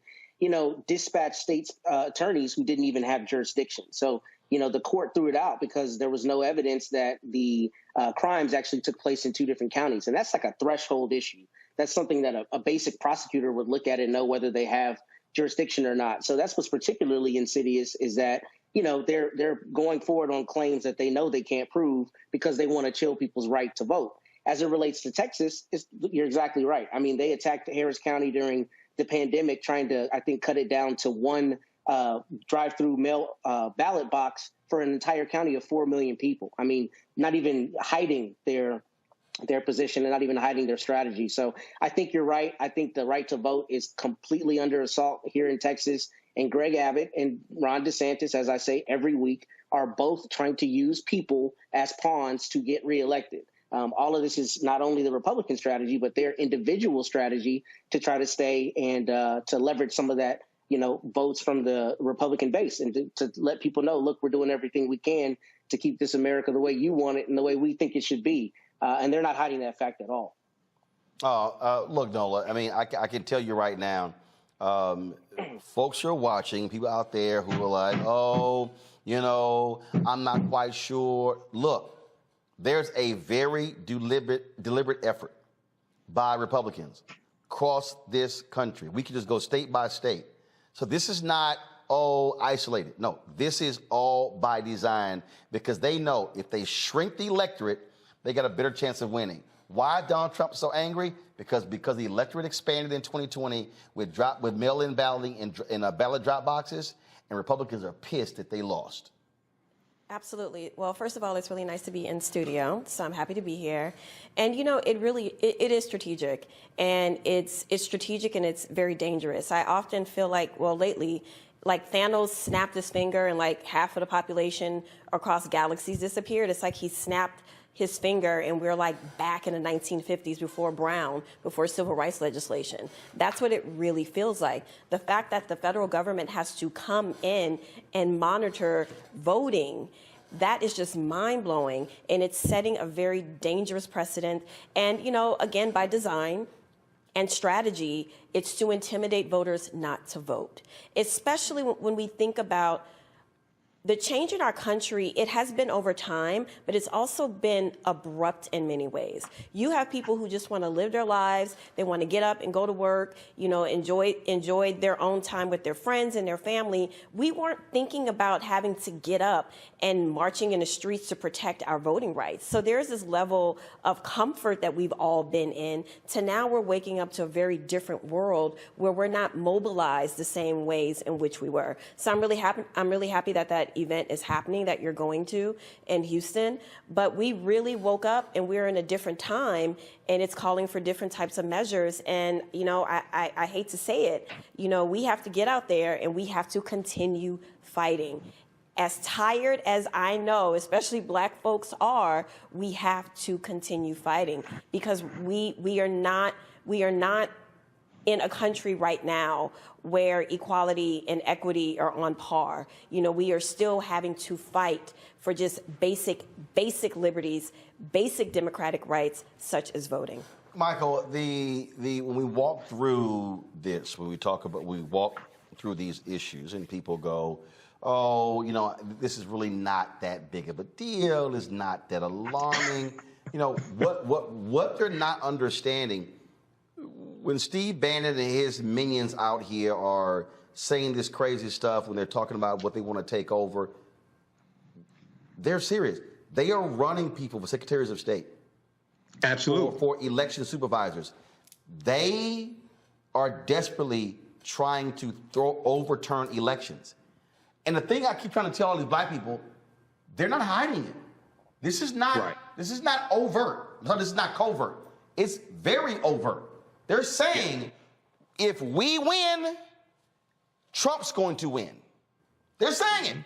dispatched states attorneys who didn't even have jurisdiction. So, the court threw it out because there was no evidence that the crimes actually took place in two different counties. And that's like a threshold issue. That's something that a basic prosecutor would look at and know whether they have jurisdiction or not. So that's what's particularly insidious, is that, they're going forward on claims that they know they can't prove because they want to chill people's right to vote. As it relates to Texas, you're exactly right. I mean, they attacked Harris County during the pandemic, trying to, I think, cut it down to one drive-through mail ballot box for an entire county of 4 million people. I mean, not even hiding their position and not even hiding their strategy. So I think you're right. I think the right to vote is completely under assault here in Texas. And Greg Abbott and Ron DeSantis, as I say every week, are both trying to use people as pawns to get reelected. All of this is not only the Republican strategy, but their individual strategy to try to stay and to leverage some of that votes from the Republican base, and to let people know, look, we're doing everything we can to keep this America the way you want it and the way we think it should be. And they're not hiding that fact at all. Look, Nola, I mean, I can tell you right now, folks are watching, people out there who are like, oh, I'm not quite sure. Look, there's a very deliberate effort by Republicans across this country. We can just go state by state. So this is not isolated. No, this is all by design, because they know if they shrink the electorate, they got a better chance of winning. Why Donald Trump is so angry? Because the electorate expanded in 2020 with mail-in balloting and ballot drop boxes, and Republicans are pissed that they lost. Absolutely. Well, first of all, it's really nice to be in studio, so I'm happy to be here. And it is strategic, and it's strategic and it's very dangerous. I often feel like, well, lately, like Thanos snapped his finger and like half of the population across galaxies disappeared. It's like he snapped his finger and we're like back in the 1950s before civil rights legislation. That's what it really feels like. The fact that the federal government has to come in and monitor voting, that is just mind-blowing, and it's setting a very dangerous precedent. And, again, by design and strategy, it's to intimidate voters not to vote, especially when we think about the change in our country. It has been over time, but it's also been abrupt in many ways. You have people who just want to live their lives. They want to get up and go to work, enjoy their own time with their friends and their family. We weren't thinking about having to get up and marching in the streets to protect our voting rights. So there's this level of comfort that we've all been in, to now we're waking up to a very different world where we're not mobilized the same ways in which we were. So I'm really happy that event is happening that you're going to in Houston. But we really woke up and we're in a different time, and it's calling for different types of measures. And, I hate to say it, we have to get out there and we have to continue fighting. As tired as I know, especially Black folks are, we have to continue fighting, because we are not in a country right now where equality and equity are on par. We are still having to fight for just basic liberties, basic democratic rights, such as voting. Michael, when we walk through this, we walk through these issues, and people go, this is really not that big of a deal. It's not that alarming. What they're not understanding, when Steve Bannon and his minions out here are saying this crazy stuff, when they're talking about what they want to take over, they're serious. They are running people for secretaries of state. Absolutely. For election supervisors. They are desperately trying to overturn elections. And the thing I keep trying to tell all these Black people, they're not hiding it. This is not overt. No, this is not covert. It's very overt. They're saying, if we win, Trump's going to win. They're saying it.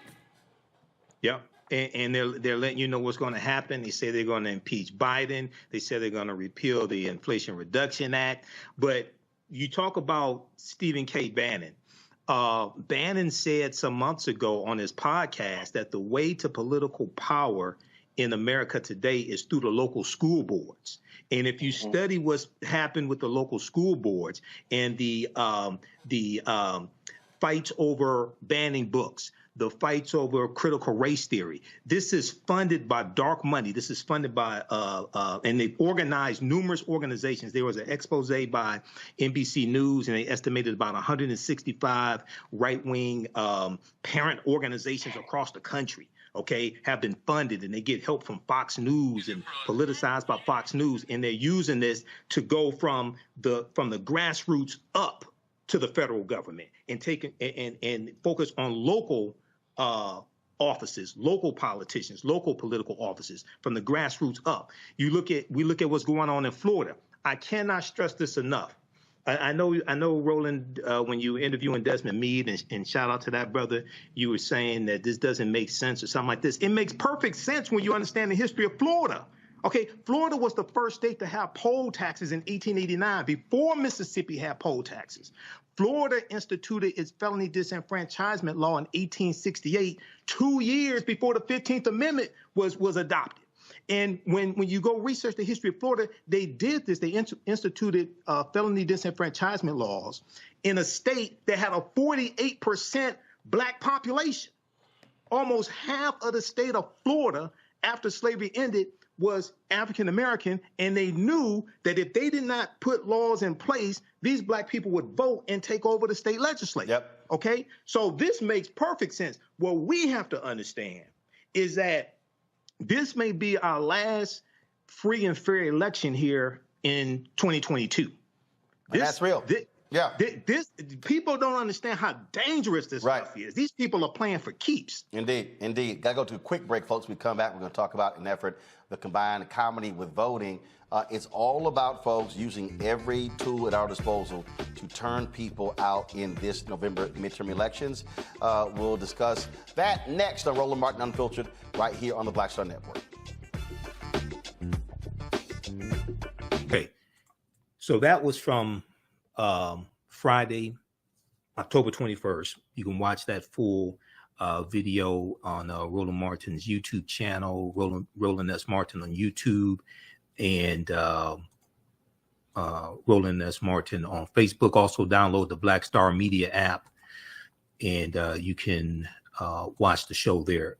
Yep. And they're letting you know what's going to happen. They say they're going to impeach Biden. They say they're going to repeal the Inflation Reduction Act. But you talk about Stephen K. Bannon. Bannon said some months ago on his podcast that the way to political power in America today is through the local school boards. And if you study what's happened with the local school boards and the fights over banning books, the fights over critical race theory, this is funded by dark money. This is funded by, and they've organized numerous organizations. There was an expose by NBC News, and they estimated about 165 right-wing parent organizations across the country, have been funded, and they get help from Fox News and politicized by Fox News. And they're using this to go from the grassroots up to the federal government and and focus on local offices, local politicians, local political offices, from the grassroots up. We look at what's going on in Florida. I cannot stress this enough. I know, Roland, when you were interviewing Desmond Meade, and shout out to that brother, you were saying that this doesn't make sense or something like this. It makes perfect sense when you understand the history of Florida. Okay, Florida was the first state to have poll taxes in 1889, before Mississippi had poll taxes. Florida instituted its felony disenfranchisement law in 1868, 2 years before the 15th Amendment was adopted. And when you go research the history of Florida, they did this. They instituted felony disenfranchisement laws in a state that had a 48% black population. Almost half of the state of Florida, after slavery ended, was African American, and they knew that if they did not put laws in place, these black people would vote and take over the state legislature. Yep. Okay, so this makes perfect sense. What we have to understand is that this may be our last free and fair election here in 2022. That's real. Yeah. This people don't understand how dangerous this stuff is. These people are playing for keeps. Indeed, indeed. Got to go to a quick break, folks. We come back. We're going to talk about an effort, the combined comedy with voting. It's all about, folks, using every tool at our disposal to turn people out in this November midterm elections. We'll discuss that next on Roland Martin Unfiltered right here on the Black Star Network. Okay, so that was from Friday, October 21st. You can watch that full video on Roland Martin's YouTube channel, Roland S. Martin on YouTube, and Roland S. Martin on Facebook. Also download the Black Star Media app, and you can watch the show there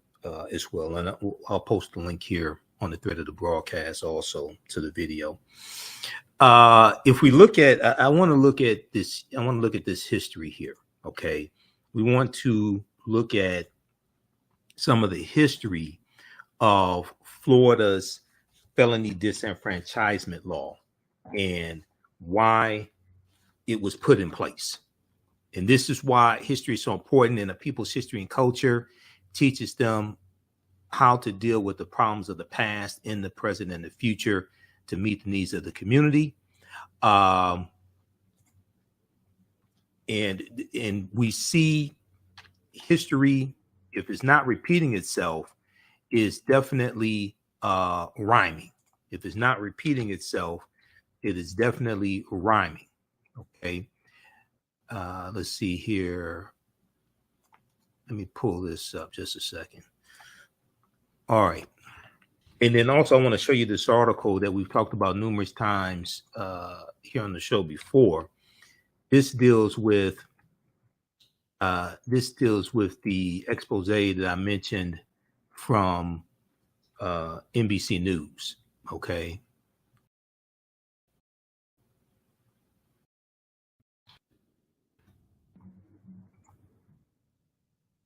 as well. And I'll post the link here on the thread of the broadcast also to the video. If we look at, I want to look at this. I want to look at this history here. Okay, we want to look at some of the history of Florida's felony disenfranchisement law and why it was put in place. And this is why history is so important. And a people's history and culture teaches them how to deal with the problems of the past, in the present, and the future, to meet the needs of the community. And we see history, if it's not repeating itself, is definitely rhyming. If it's not repeating itself, it is definitely rhyming. Okay. Let's see here. Let me pull this up just a second. All right. And then also I want to show you this article that we've talked about numerous times here on the show before. This deals with the expose that I mentioned from NBC News. Okay.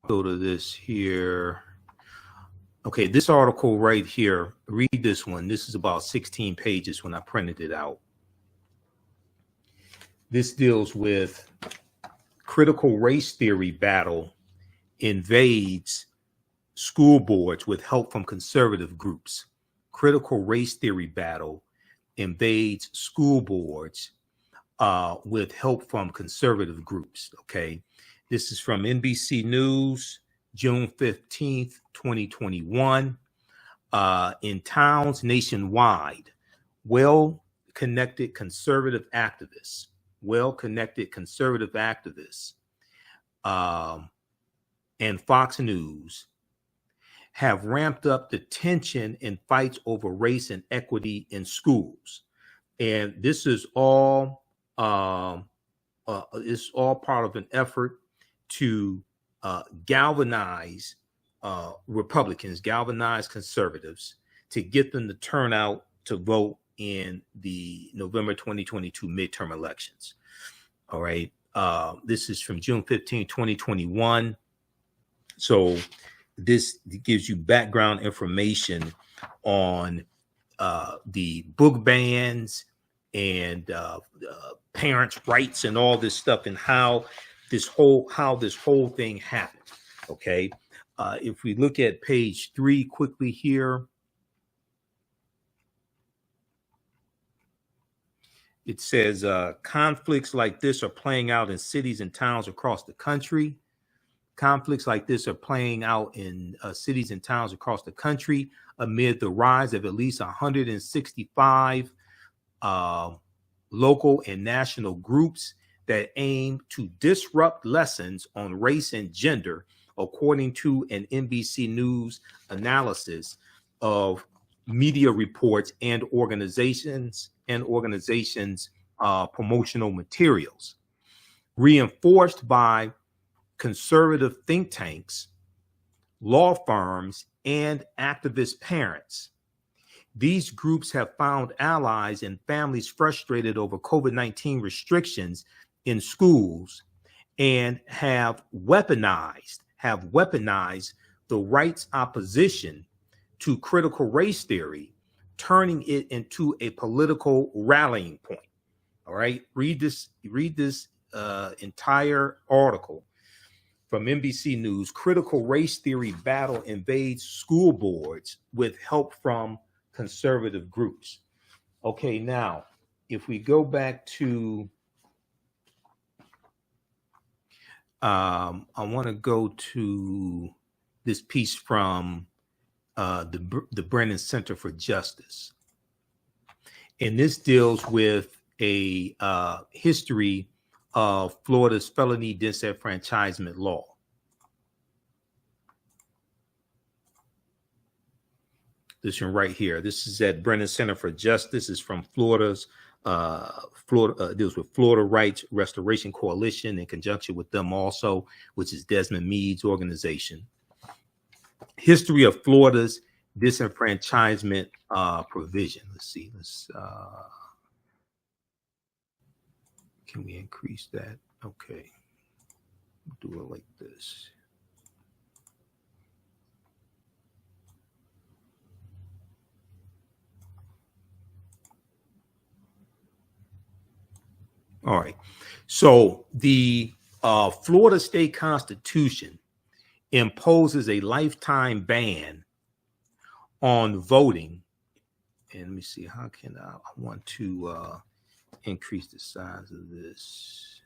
Go to this here. Okay, this article right here, read this one. This is about 16 pages when I printed it out. This deals with critical race theory battle invades school boards with help from conservative groups. Critical race theory battle invades school boards with help from conservative groups. Okay, this is from NBC News, June 15th, 2021. In towns nationwide, well-connected conservative activists and Fox News have ramped up the tension in fights over race and equity in schools. And this is all part of an effort to galvanize Republicans, galvanize conservatives, to get them to turn out to vote in the November 2022 midterm elections. All right. This is from June 15, 2021. So this gives you background information on the book bans and parents' rights and all this stuff, and how this whole thing happened. Okay. If we look at page 3 quickly here, it says conflicts like this are playing out in cities and towns across the country. Conflicts like this are playing out in cities and towns across the country. amid the rise of at least 165 local and national groups that aim to disrupt lessons on race and gender, according to an NBC News analysis of media reports and organizations promotional materials, reinforced by conservative think tanks, law firms, and activist parents. These groups have found allies and families frustrated over COVID-19 restrictions in schools and have weaponized the right's opposition to critical race theory, turning it into a political rallying point. All right, read this entire article from NBC News. Critical race theory battle invades school boards with help from conservative groups. Okay, now if we go back to I want to go to this piece from the Brennan Center for Justice, and this deals with a history of Florida's felony disenfranchisement law. This one right here. This is at Brennan Center for Justice. Is from Florida's deals with Florida Rights Restoration Coalition in conjunction with them also, which is Desmond Meade's organization. History of Florida's disenfranchisement provision. Let's see. Can we increase that? Okay. Do it like this. All right. So the Florida State Constitution imposes a lifetime ban on voting. And let me see, how can I want to increase the size of this.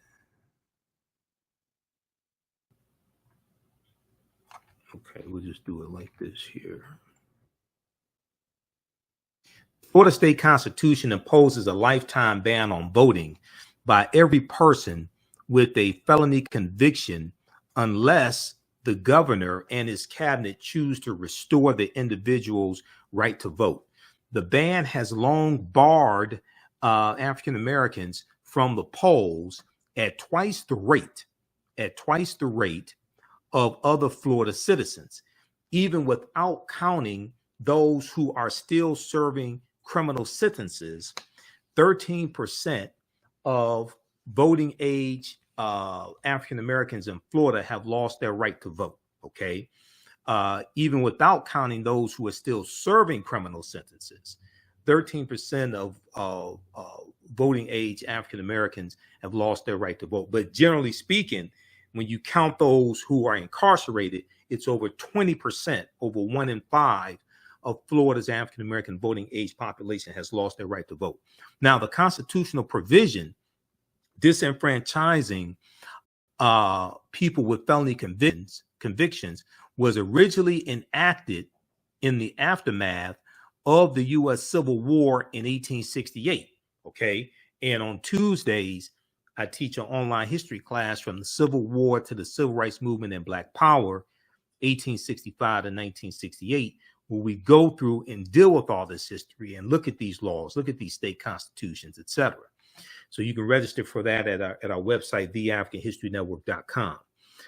Okay, we'll just do it like this here. Florida State Constitution imposes a lifetime ban on voting by every person with a felony conviction unless the governor and his cabinet choose to restore the individual's right to vote. The ban has long barred African Americans from the polls at twice the rate of other Florida citizens, even without counting those who are still serving criminal sentences. 13% of voting age African Americans in Florida have lost their right to vote. Okay. Even without counting those who are still serving criminal sentences, 13% of voting age African Americans have lost their right to vote. But generally speaking, when you count those who are incarcerated, it's over 20%, over 1 in 5 of Florida's African American voting age population has lost their right to vote. Now, the constitutional provision disenfranchising people with felony convictions was originally enacted in the aftermath of the U.S. Civil War in 1868. Okay. And on Tuesdays, I teach an online history class from the Civil War to the Civil Rights Movement and Black Power, 1865 to 1968, where we go through and deal with all this history and look at these laws, look at these state constitutions, etc. So you can register for that at our website, theAfricanHistoryNetwork.com.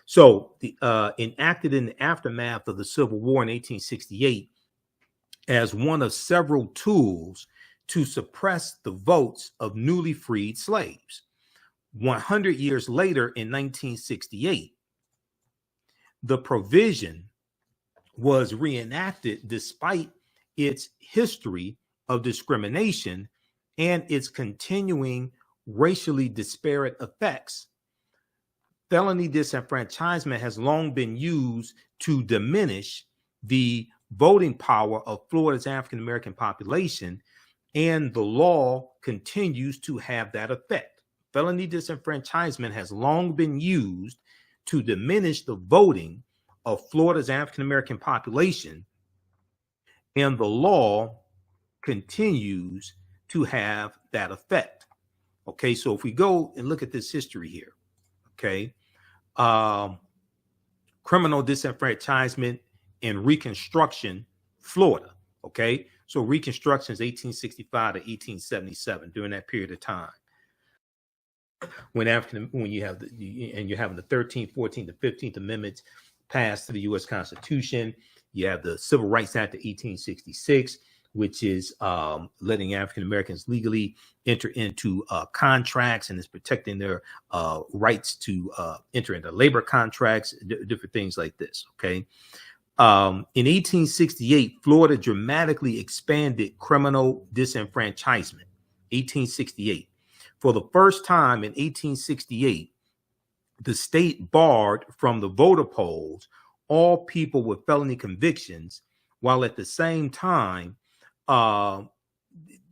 So enacted in the aftermath of the Civil War in 1868 as one of several tools to suppress the votes of newly freed slaves. 100 years later, in 1968, the provision was reenacted despite its history of discrimination and its continuing racially disparate effects. Felony disenfranchisement has long been used to diminish the voting power of Florida's African American population, and the law continues to have that effect. Felony disenfranchisement has long been used to diminish the voting of Florida's African American population, and the law continues to have that effect. Okay, so if we go and look at this history here, okay, criminal disenfranchisement and Reconstruction, Florida. Okay, so Reconstruction is 1865 to 1877. During that period of time, when you're having the 13th, 14th, and 15th Amendments passed to the U.S. Constitution, you have the Civil Rights Act of 1866, which is letting African Americans legally enter into contracts and is protecting their rights to enter into labor contracts, different things like this. Okay. In 1868, Florida dramatically expanded criminal disenfranchisement. 1868. For the first time in 1868, the state barred from the voter polls all people with felony convictions, while at the same time,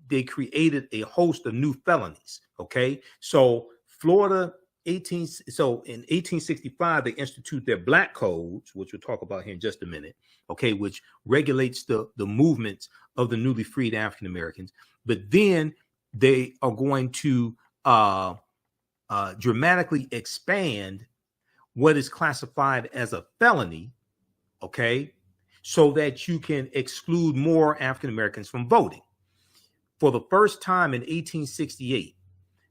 they created a host of new felonies. Okay, so Florida, in 1865, they institute their black codes, which we'll talk about here in just a minute. Okay, which regulates the movements of the newly freed African Americans. But then they are going to dramatically expand what is classified as a felony. Okay, so that you can exclude more African Americans from voting. For the first time in 1868,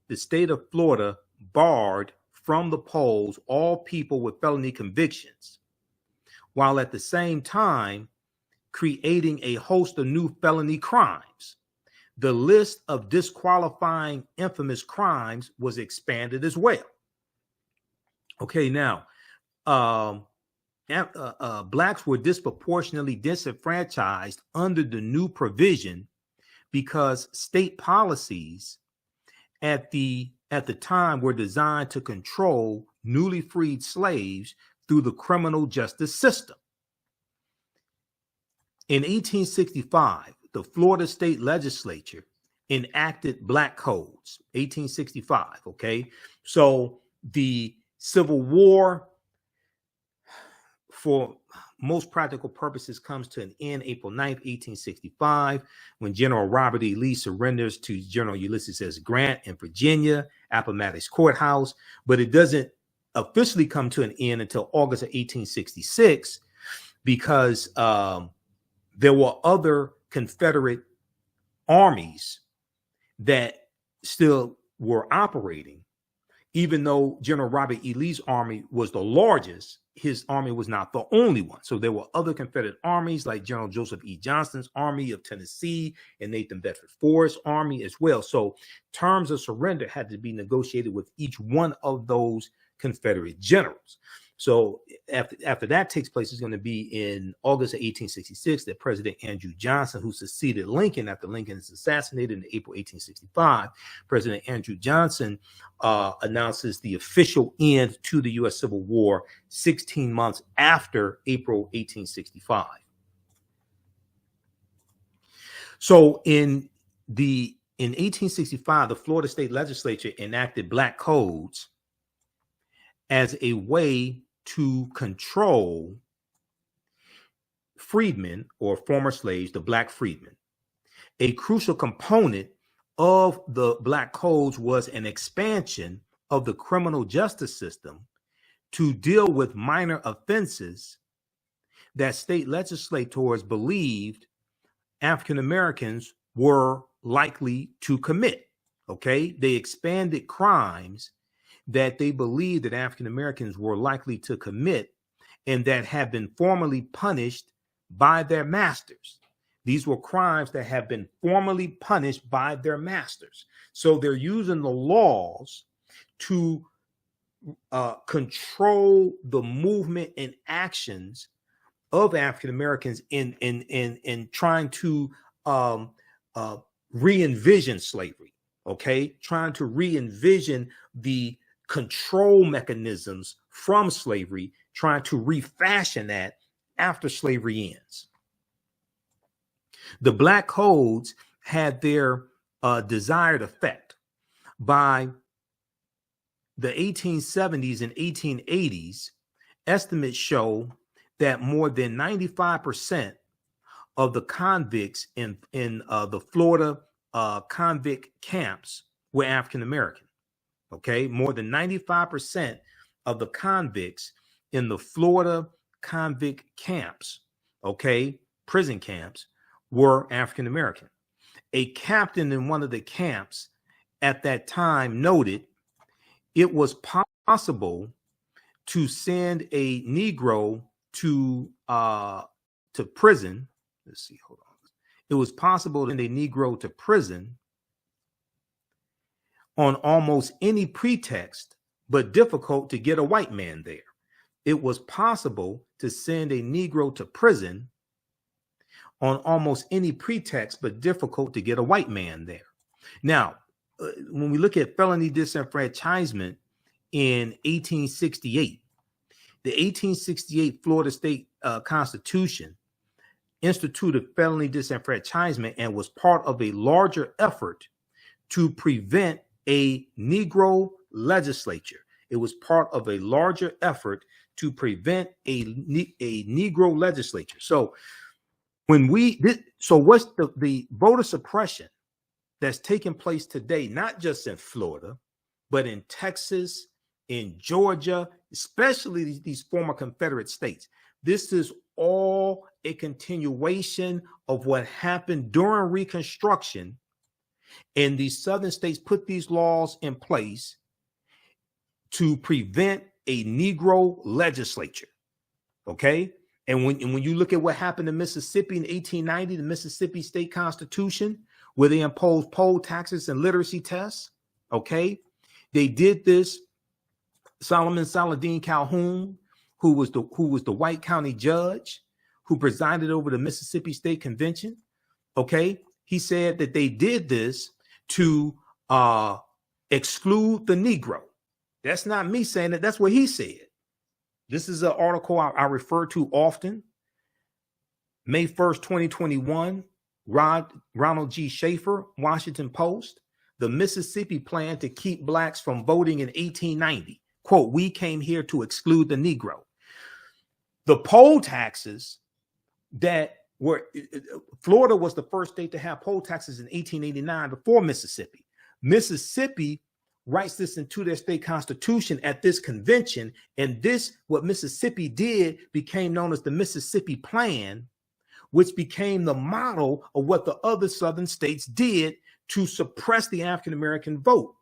the state of Florida barred from the polls all people with felony convictions, while at the same time creating a host of new felony crimes. The list of disqualifying infamous crimes was expanded as well. Okay, now, blacks were disproportionately disenfranchised under the new provision because state policies at the time were designed to control newly freed slaves through the criminal justice system. In 1865, the Florida state legislature enacted black codes. 1865. Okay, so the Civil War, for most practical purposes, comes to an end April 9th, 1865, when General Robert E. Lee surrenders to General Ulysses S. Grant in Virginia, Appomattox Courthouse. But it doesn't officially come to an end until August of 1866, because there were other Confederate armies that still were operating. Even though General Robert E. Lee's army was the largest, his army was not the only one. So there were other Confederate armies like General Joseph E. Johnston's Army of Tennessee and Nathan Bedford Forrest's army as well. So terms of surrender had to be negotiated with each one of those Confederate generals. So after that takes place, it's going to be in August of 1866 that President Andrew Johnson, who succeeded Lincoln after Lincoln is assassinated in April 1865, President Andrew Johnson announces the official end to the U.S. Civil War 16 months after April 1865. So in 1865, the Florida state legislature enacted black codes as a way to control freedmen or former slaves, the black freedmen. A crucial component of the black codes was an expansion of the criminal justice system to deal with minor offenses that state legislators believed African Americans were likely to commit. Okay, they expanded crimes that they believed that African Americans were likely to commit and that have been formally punished by their masters. These were crimes that have been formally punished by their masters. So they're using the laws to control the movement and actions of African Americans in trying to re-envision slavery. Okay, trying to re-envision the control mechanisms from slavery, trying to refashion that after slavery ends. The black codes had their desired effect. By the 1870s and 1880s, estimates show that more than 95% of the convicts in the Florida convict camps were African American. Okay, more than 95% of the convicts in the Florida convict camps, okay, prison camps, were African American. A captain in one of the camps at that time noted it was possible to send a Negro to prison. Let's see, hold on. It was possible to send a Negro to prison on almost any pretext, but difficult to get a white man there. It was possible to send a Negro to prison on almost any pretext, but difficult to get a white man there. Now, when we look at felony disenfranchisement in 1868, the 1868 Florida State Constitution instituted felony disenfranchisement and was part of a larger effort to prevent a Negro legislature. It was part of a larger effort to prevent a Negro legislature. So when what's the voter suppression that's taking place today, not just in Florida, but in Texas, in Georgia, especially these former Confederate states? This is all a continuation of what happened during Reconstruction. And these southern states put these laws in place to prevent a Negro legislature. Okay. And when you look at what happened in Mississippi in 1890, the Mississippi State Constitution, where they imposed poll taxes and literacy tests. Okay. They did this. Solomon Saladin Calhoun, who was the White County judge who presided over the Mississippi State Convention. Okay. He said that they did this to exclude the Negro. That's not me saying it. That's what he said. This is an article I refer to often. May 1st, 2021, Ronald G. Schaefer, Washington Post. The Mississippi plan to keep blacks from voting in 1890. Quote, we came here to exclude the Negro. The poll taxes that were, Florida was the first state to have poll taxes in 1889 before Mississippi. Mississippi writes this into their state constitution at this convention. And this, what Mississippi did, became known as the Mississippi Plan, which became the model of what the other southern states did to suppress the African-American vote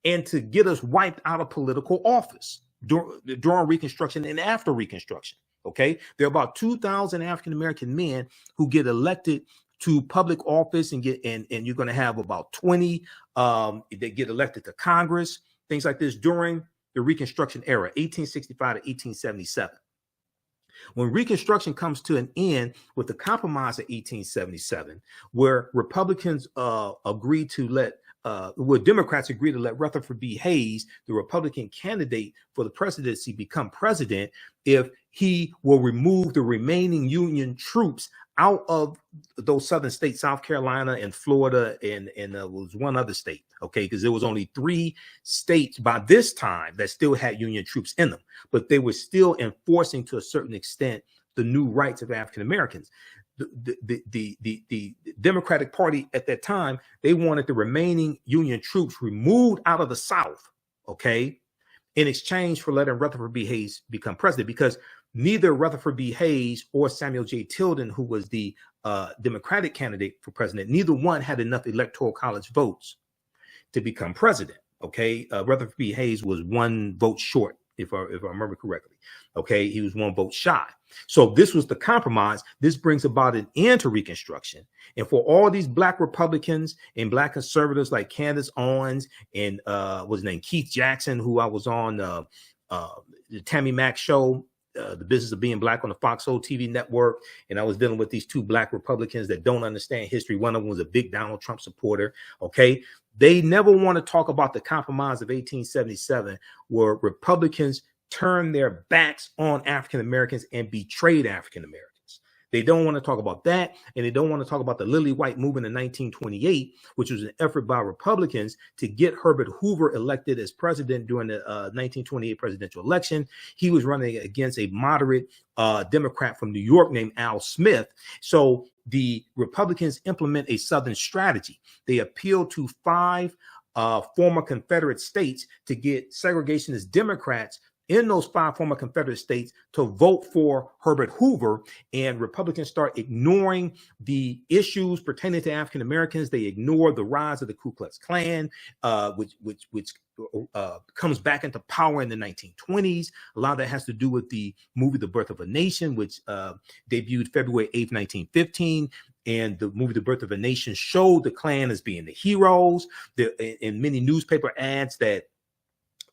and to get us wiped out of political office during Reconstruction and after Reconstruction. Okay, there are about 2,000 African-American men who get elected to public office and you're going to have about 20 that get elected to Congress, things like this during the Reconstruction era, 1865 to 1877. When Reconstruction comes to an end with the Compromise of 1877, where Republicans agreed to let where Democrats agreed to let Rutherford B. Hayes, the Republican candidate for the presidency, become president if he will remove the remaining Union troops out of those southern states, South Carolina and Florida, and was one other state, okay, because there was only 3 states by this time that still had Union troops in them, but they were still enforcing to a certain extent the new rights of African Americans. The Democratic Party at that time, they wanted the remaining Union troops removed out of the South, okay, in exchange for letting Rutherford B. Hayes become president, because neither Rutherford B. Hayes or Samuel J. Tilden, who was the Democratic candidate for president, neither one had enough electoral college votes to become president. Okay, Rutherford B. Hayes was 1 vote short, if I remember correctly. Okay, he was 1 vote shy. So this was the compromise. This brings about an end to Reconstruction. And for all these Black Republicans and Black conservatives like Candace Owens and what's his name, Keith Jackson, who I was on the Tammy Mack show, The Business of Being Black on the Fox Soul TV network. And I was dealing with these 2 Black Republicans that don't understand history. One of them was a big Donald Trump supporter. Okay. They never want to talk about the Compromise of 1877, where Republicans turned their backs on African Americans and betrayed African Americans. They don't want to talk about that. And they don't want to talk about the Lily White movement in 1928, which was an effort by Republicans to get Herbert Hoover elected as president during the 1928 presidential election. He was running against a moderate Democrat from New York named Al Smith. So the Republicans implement a Southern strategy. They appeal to 5 former Confederate states to get segregationist Democrats in those 5 former Confederate states to vote for Herbert Hoover, and Republicans start ignoring the issues pertaining to African Americans. They ignore the rise of the Ku Klux Klan, which comes back into power in the 1920s. A lot of that has to do with the movie The Birth of a Nation, which debuted February 8th, 1915. And the movie The Birth of a Nation showed the Klan as being the heroes. In many newspaper ads that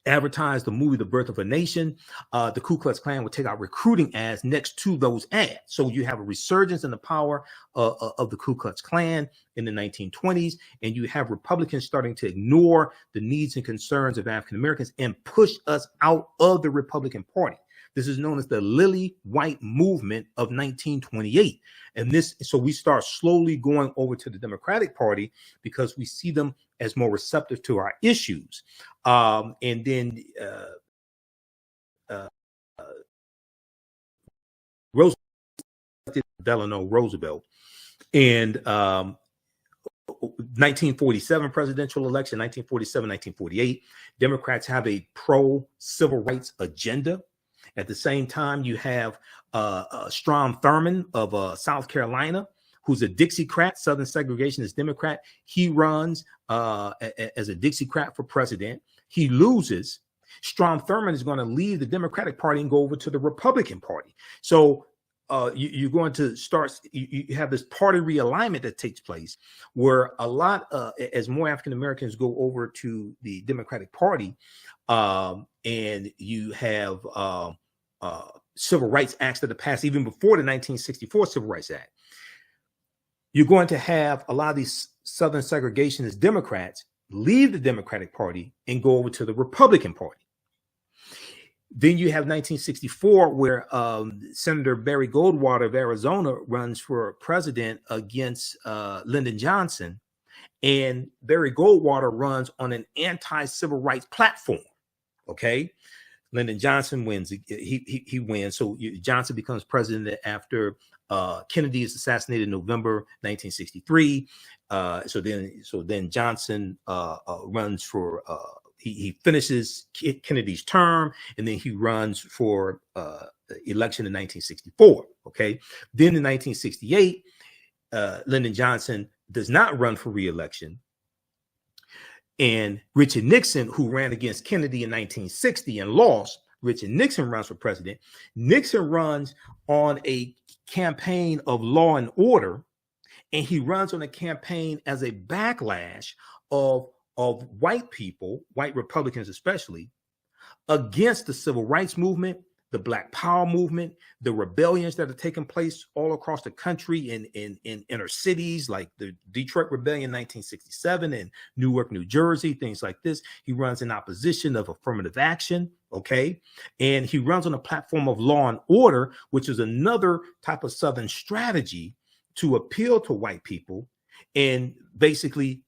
advertised the movie The Birth of a Nation, the Ku Klux Klan would take out recruiting ads next to those ads. So you have a resurgence in the power of the Ku Klux Klan in the 1920s, and you have Republicans starting to ignore the needs and concerns of African Americans and push us out of the Republican Party. This is known as the Lily White Movement of 1928. And so we start slowly going over to the Democratic Party because we see them as more receptive to our issues. And then Roosevelt, Delano Roosevelt, and 1947 presidential election, 1947, 1948, Democrats have a pro-civil rights agenda. At the same time, you have Strom Thurmond of South Carolina, who's a Dixiecrat, Southern segregationist Democrat. He runs as a Dixiecrat for president. He loses. Strom Thurmond is going to leave the Democratic Party and go over to the Republican Party. So you're going to start, you have this party realignment that takes place where a lot, as more African Americans go over to the Democratic Party, and you have civil rights acts that are passed even before the 1964 Civil Rights Act, you're going to have a lot of these Southern segregationist Democrats leave the Democratic Party and go over to the Republican Party. Then you have 1964, where Senator Barry Goldwater of Arizona runs for president against Lyndon Johnson. And Barry Goldwater runs on an anti-civil rights platform. Okay. Lyndon Johnson wins. He wins. So Johnson becomes president after Kennedy is assassinated in November 1963. So then Johnson runs for he finishes Kennedy's term, and then he runs for election in 1964. Okay. Then in 1968, Lyndon Johnson does not run for re-election. And Richard Nixon, who ran against Kennedy in 1960 and lost, Richard Nixon runs for president. Nixon runs on a campaign of law and order, and he runs on a campaign as a backlash of white people, white Republicans especially, against the civil rights movement, the Black Power movement, the rebellions that are taking place all across the country in inner cities, like the Detroit Rebellion in 1967 and Newark, New Jersey, things like this. He runs in opposition of affirmative action, okay? And he runs on a platform of law and order, which is another type of Southern strategy to appeal to white people and basically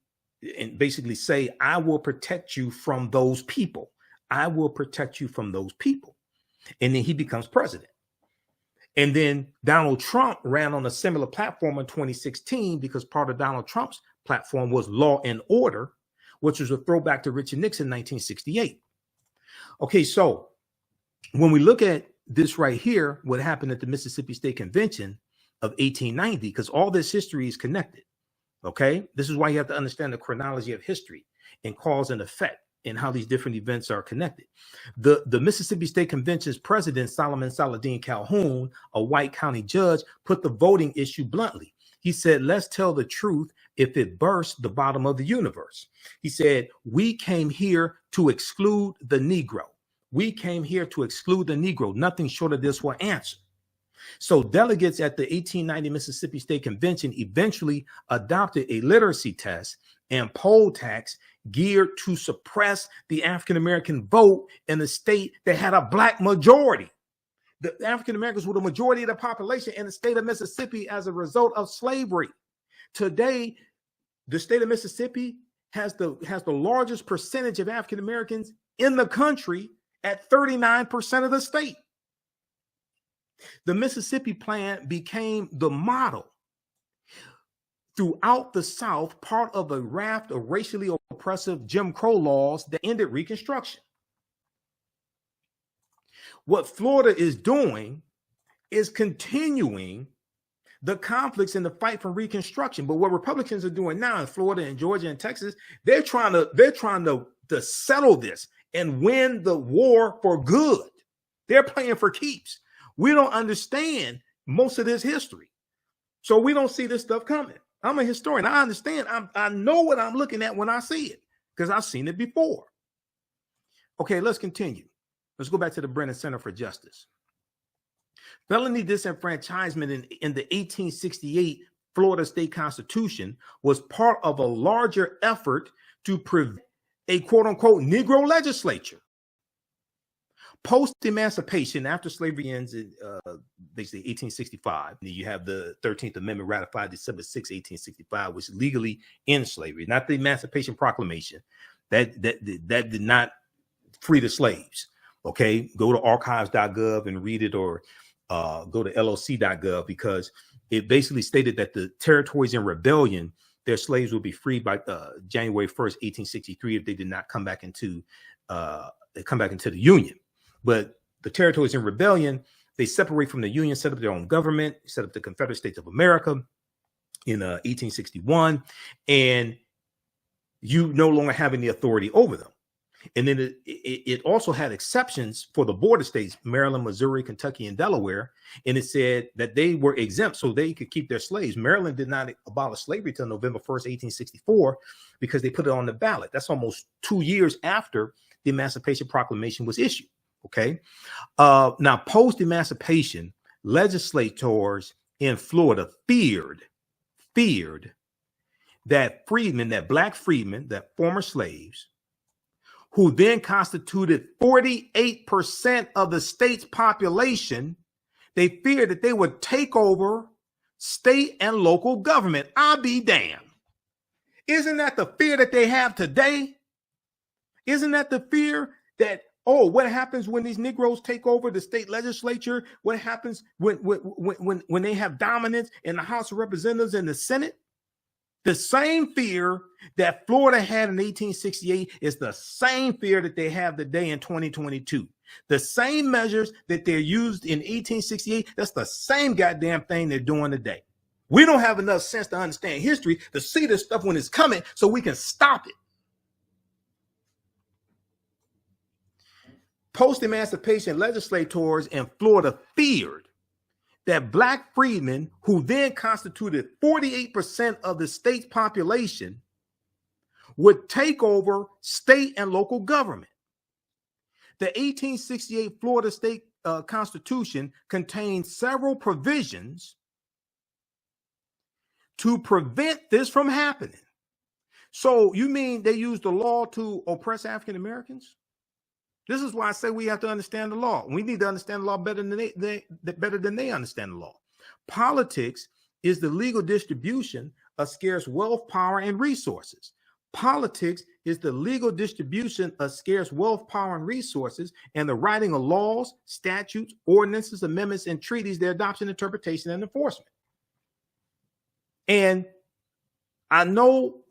say, I will protect you from those people. I will protect you from those people. And then he becomes president. And then Donald Trump ran on a similar platform in 2016 because part of Donald Trump's platform was law and order, which was a throwback to Richard Nixon in 1968. Okay, so when we look at this right here, what happened at the Mississippi State Convention of 1890, because all this history is connected. Okay, this is why you have to understand the chronology of history and cause and effect and how these different events are connected. The Mississippi State Convention's president, Solomon Saladin Calhoun, a white county judge, put the voting issue bluntly. He said, let's tell the truth if it bursts the bottom of the universe. He said, we came here to exclude the Negro. We came here to exclude the Negro. Nothing short of this will answer. So delegates at the 1890 Mississippi State Convention eventually adopted a literacy test and poll tax geared to suppress the African-American vote in a state that had a black majority. The African-Americans were the majority of the population in the state of Mississippi as a result of slavery. Today, the state of Mississippi has the largest percentage of African-Americans in the country at 39% of the state. The Mississippi Plan became the model throughout the South, part of a raft of racially oppressive Jim Crow laws that ended Reconstruction. What Florida is doing is continuing the conflicts and the fight for Reconstruction. But what Republicans are doing now in Florida and Georgia and Texas, they're trying to settle this and win the war for good. They're playing for keeps. We don't understand most of this history, so we don't see this stuff coming. I'm a historian. I understand. I know what I'm looking at when I see it because I've seen it before. Okay, let's continue. Let's go back to the Brennan Center for Justice. Felony disenfranchisement in the 1868 Florida State Constitution was part of a larger effort to prevent a quote-unquote Negro legislature. Post-emancipation, after slavery ends in basically 1865, you have the 13th Amendment ratified December 6, 1865, which legally ends slavery, not the Emancipation Proclamation. That did not free the slaves. Okay, go to archives.gov and read it, or go to loc.gov, because it basically stated that the territories in rebellion, their slaves would be freed by January 1st, 1863, if they did not come back into the Union. But the territories in rebellion, they separate from the Union, set up their own government, set up the Confederate States of America in 1861, and you no longer have any authority over them. And then it also had exceptions for the border states, Maryland, Missouri, Kentucky, and Delaware. And it said that they were exempt so they could keep their slaves. Maryland did not abolish slavery until November 1st, 1864, because they put it on the ballot. That's almost 2 years after the Emancipation Proclamation was issued. Okay. Now, post-emancipation, legislators in Florida feared that freedmen, that black freedmen, that former slaves, who then constituted 48% of the state's population, they feared that they would take over state and local government. I'll be damned. Isn't that the fear that they have today? Isn't that the fear that, oh, what happens when these Negroes take over the state legislature? What happens when they have dominance in the House of Representatives and the Senate? The same fear that Florida had in 1868 is the same fear that they have today in 2022. The same measures that they're used in 1868, that's the same goddamn thing they're doing today. We don't have enough sense to understand history to see this stuff when it's coming so we can stop it. Post-emancipation legislators in Florida feared that black freedmen, who then constituted 48% of the state's population, would take over state and local government. The 1868 Florida State Constitution contained several provisions to prevent this from happening. So you mean they used the law to oppress African Americans? This is why I say we have to understand the law. We need to understand the law better than they understand the law. Politics is the legal distribution of scarce wealth, power, and resources. Politics is the legal distribution of scarce wealth, power, and resources, and the writing of laws, statutes, ordinances, amendments, and treaties, their adoption, interpretation, and enforcement. And I know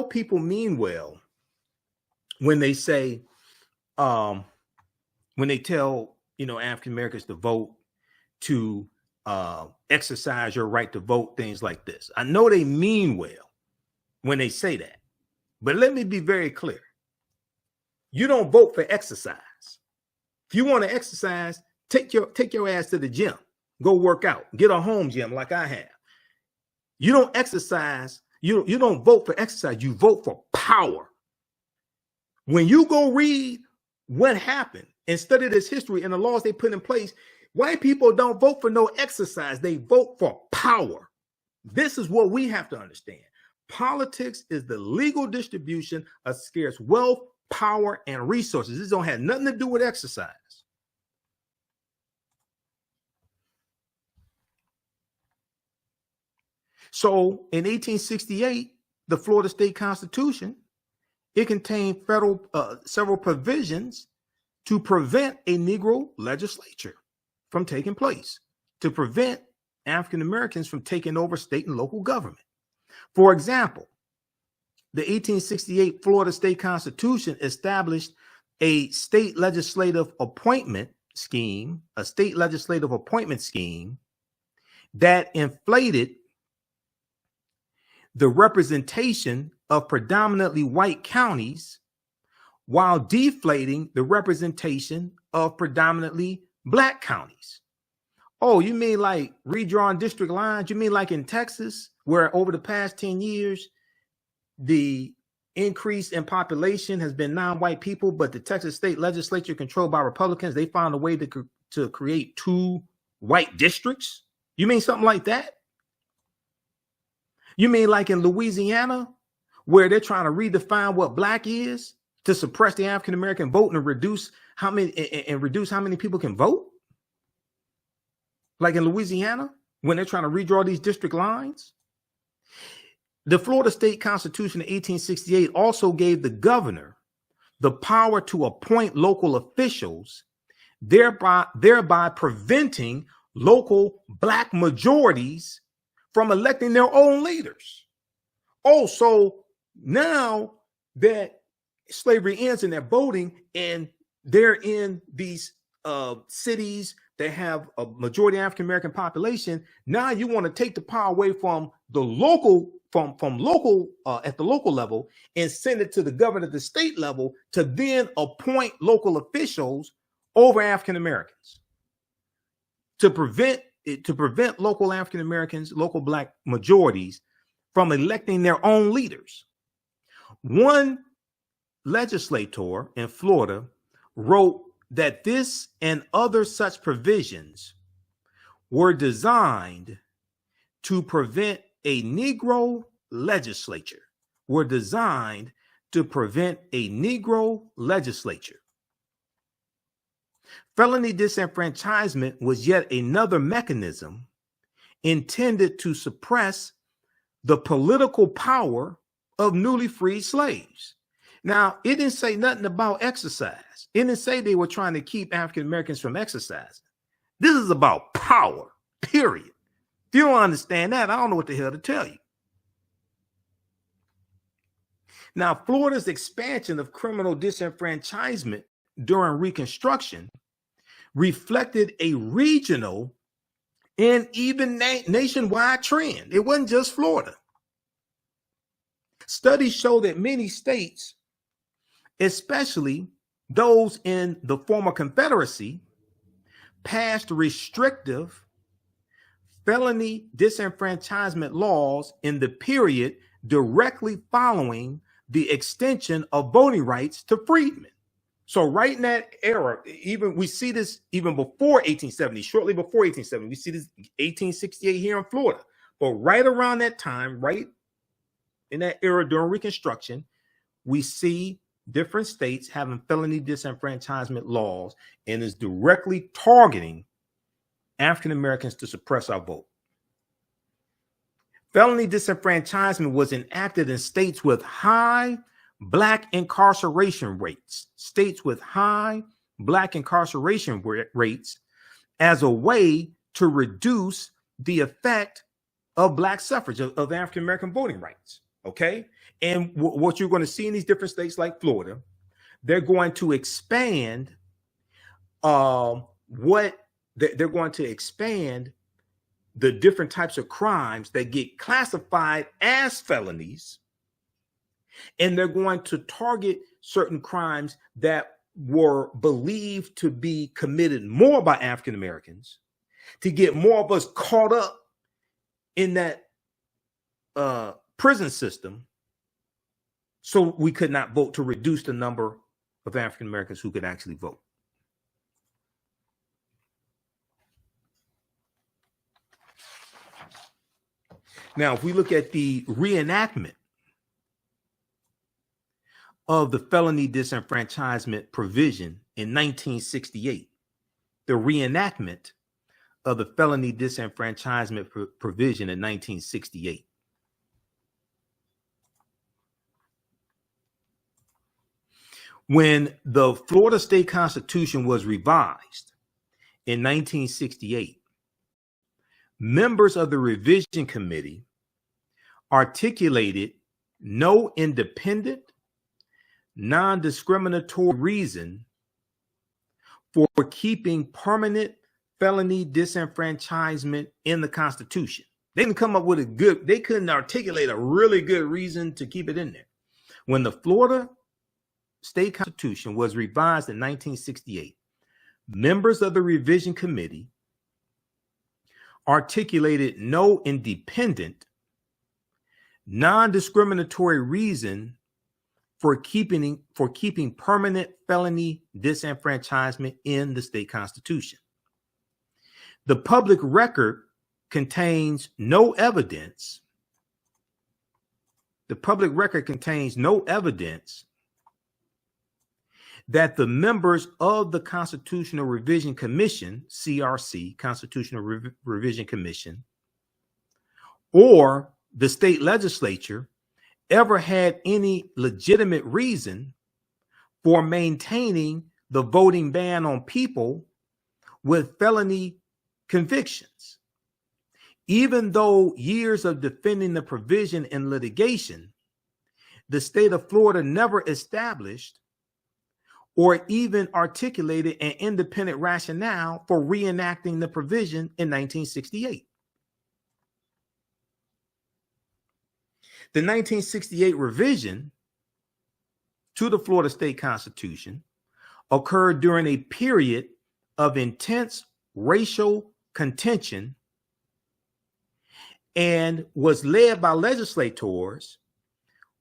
people mean well when they say, when they tell, African Americans to vote, to exercise your right to vote, things like this. I know they mean well when they say that, but let me be very clear. You don't vote for exercise. If you want to exercise, take your ass to the gym, go work out, get a home gym like I have. You don't exercise. You don't vote for exercise. You vote for power. When you go read what happened and study this history and the laws they put in place, white people don't vote for no exercise. They vote for power. This is what we have to understand. Politics is the legal distribution of scarce wealth, power, and resources. This don't have nothing to do with exercise. So in 1868, the Florida State Constitution, it contained several provisions to prevent a Negro legislature from taking place, to prevent African Americans from taking over state and local government. For example, the 1868 Florida State Constitution established a state legislative appointment scheme, that inflated the representation of predominantly white counties while deflating the representation of predominantly black counties. Oh, you mean like redrawing district lines? You mean like in Texas, where over the past 10 years, the increase in population has been non-white people, but the Texas state legislature controlled by Republicans, they found a way to create 2 white districts? You mean something like that? You mean like in Louisiana, where they're trying to redefine what black is to suppress the African-American vote and reduce how many people can vote? Like in Louisiana, when they're trying to redraw these district lines? The Florida State Constitution of 1868 also gave the governor the power to appoint local officials, thereby preventing local black majorities from electing their own leaders. Oh, so now that slavery ends and they're voting and they're in these cities that have a majority African-American population, now you want to take the power away from the local at the local level and send it to the governor at the state level to then appoint local officials over African Americans to prevent local African Americans, local black majorities from electing their own leaders. One legislator in Florida wrote that this and other such provisions were designed to prevent a Negro legislature, Felony disenfranchisement was yet another mechanism intended to suppress the political power of newly freed slaves. Now, it didn't say nothing about exercise. It didn't say they were trying to keep African Americans from exercising. This is about power, period. If you don't understand that, I don't know what the hell to tell you. Now, Florida's expansion of criminal disenfranchisement during Reconstruction reflected a regional and even nationwide trend. It wasn't just Florida. Studies show that many states, especially those in the former Confederacy, passed restrictive felony disenfranchisement laws in the period directly following the extension of voting rights to freedmen. So right in that era, even we see this even before 1870, shortly before 1870, we see this 1868 here in Florida. But right around that time, right in that era during Reconstruction, we see different states having felony disenfranchisement laws and is directly targeting African Americans to suppress our vote. Felony disenfranchisement was enacted in states with high black incarceration rates, as a way to reduce the effect of black suffrage, of African American voting rights. Okay. And what you're going to see in these different states like Florida, they're going to expand the different types of crimes that get classified as felonies. And they're going to target certain crimes that were believed to be committed more by African Americans to get more of us caught up in that prison system so we could not vote, to reduce the number of African Americans who could actually vote. Now, if we look at the reenactment of the felony disenfranchisement provision in 1968, the reenactment of the felony disenfranchisement provision in 1968. When the Florida State Constitution was revised in 1968, members of the revision committee articulated no independent, non-discriminatory reason for keeping permanent felony disenfranchisement in the Constitution. They didn't come up with they couldn't articulate a really good reason to keep it in there. When the Florida State Constitution was revised in 1968, members of the revision committee articulated no independent, non-discriminatory reason for keeping permanent felony disenfranchisement in the state constitution. The public record contains no evidence. The public record contains no evidence that the members of the Constitutional Revision Commission, CRC, Constitutional Revision Commission, or the state legislature ever had any legitimate reason for maintaining the voting ban on people with felony convictions. Even though years of defending the provision in litigation, the state of Florida never established or even articulated an independent rationale for reenacting the provision in 1968. The 1968 revision to the Florida State Constitution occurred during a period of intense racial contention and was led by legislators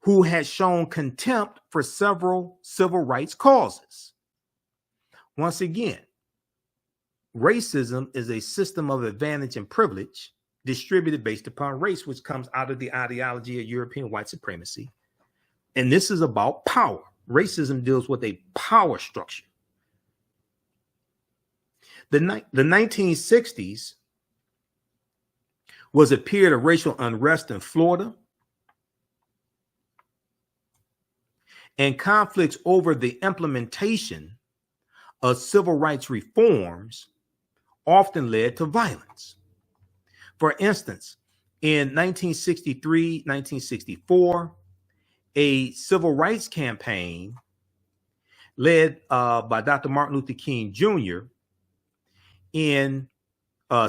who had shown contempt for several civil rights causes. Once again, racism is a system of advantage and privilege distributed based upon race, which comes out of the ideology of European white supremacy. And this is about power. Racism deals with a power structure. The 1960s was a period of racial unrest in Florida, and conflicts over the implementation of civil rights reforms often led to violence. For instance, in 1963, 1964, a civil rights campaign led by Dr. Martin Luther King Jr. in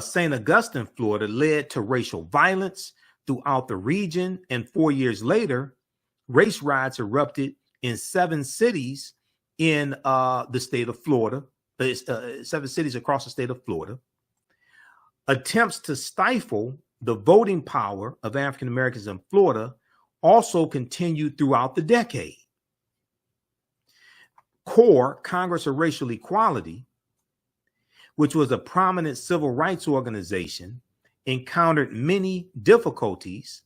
St. Augustine, Florida, led to racial violence throughout the region. And 4 years later, race riots erupted in 7 cities in the state of Florida, 7 cities across the state of Florida. Attempts to stifle the voting power of African Americans in Florida also continued throughout the decade. CORE, Congress of Racial Equality, which was a prominent civil rights organization, encountered many difficulties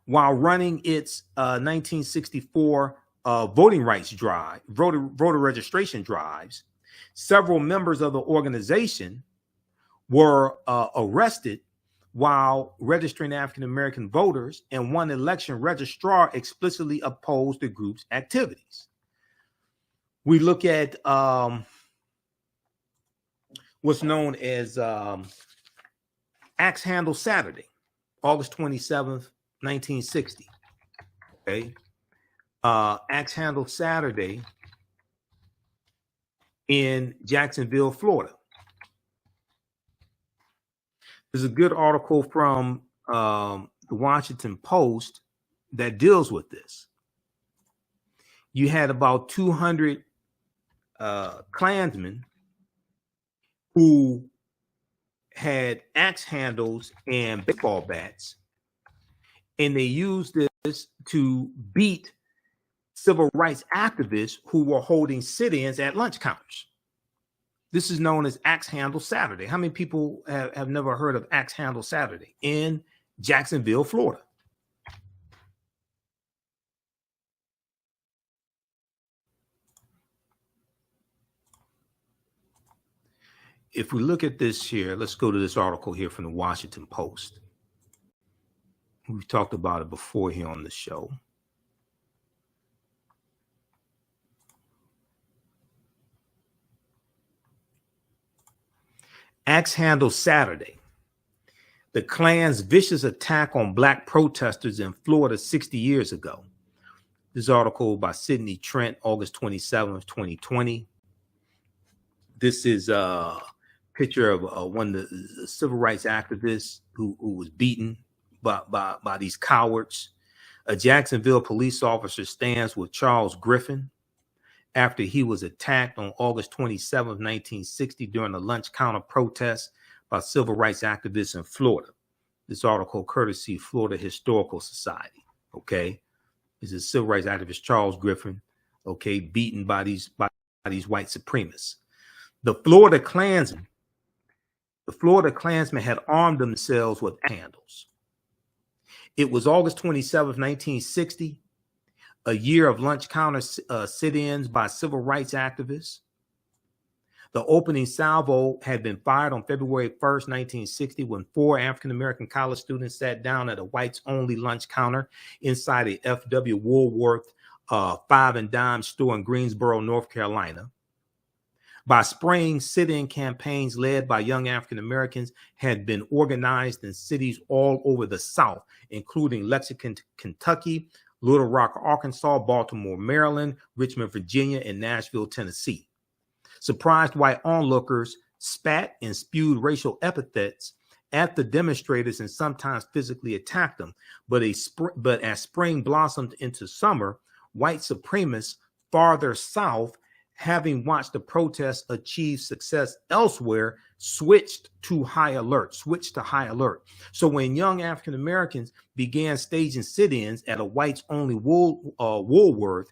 while running its 1964 voting rights drive, voter registration drives. Several members of the organization were arrested while registering African-American voters, and one election registrar explicitly opposed the group's activities. We look at what's known as Axe Handle Saturday, August 27th, 1960. Okay. Axe Handle Saturday in Jacksonville, Florida. There's a good article from the Washington Post that deals with this. You had about 200 Klansmen who had axe handles and baseball bats, and they used this to beat civil rights activists who were holding sit-ins at lunch counters. This is known as Axe Handle Saturday. How many people have never heard of Axe Handle Saturday in Jacksonville, Florida? If we look at this here, let's go to this article here from the Washington Post. We've talked about it before here on the show. Axe Handle Saturday. The Klan's vicious attack on black protesters in Florida 60 years ago. This article by Sidney Trent, August 27th, 2020. This is a picture of one of the civil rights activists who was beaten by these cowards. A Jacksonville police officer stands with Charles Griffin after he was attacked on August 27, 1960 during a lunch counter protest by civil rights activists in Florida. This article courtesy Florida Historical Society. Okay, this is civil rights activist Charles Griffin. Okay, beaten by these white supremacists. The Florida Klansmen had armed themselves with handles. It was August 27, 1960, a year of lunch counter sit-ins by civil rights activists. The opening salvo had been fired on February 1st, 1960, when 4 African-American college students sat down at a whites-only lunch counter inside a F.W. Woolworth 5 and dime store in Greensboro, North Carolina. By spring, sit-in campaigns led by young African-Americans had been organized in cities all over the South, including Lexington, Kentucky, Little Rock, Arkansas, Baltimore, Maryland, Richmond, Virginia, and Nashville, Tennessee. Surprised white onlookers spat and spewed racial epithets at the demonstrators and sometimes physically attacked them. But as spring blossomed into summer, white supremacists farther south, having watched the protests achieve success elsewhere, switched to high alert. So when young African Americans began staging sit-ins at a whites-only Woolworth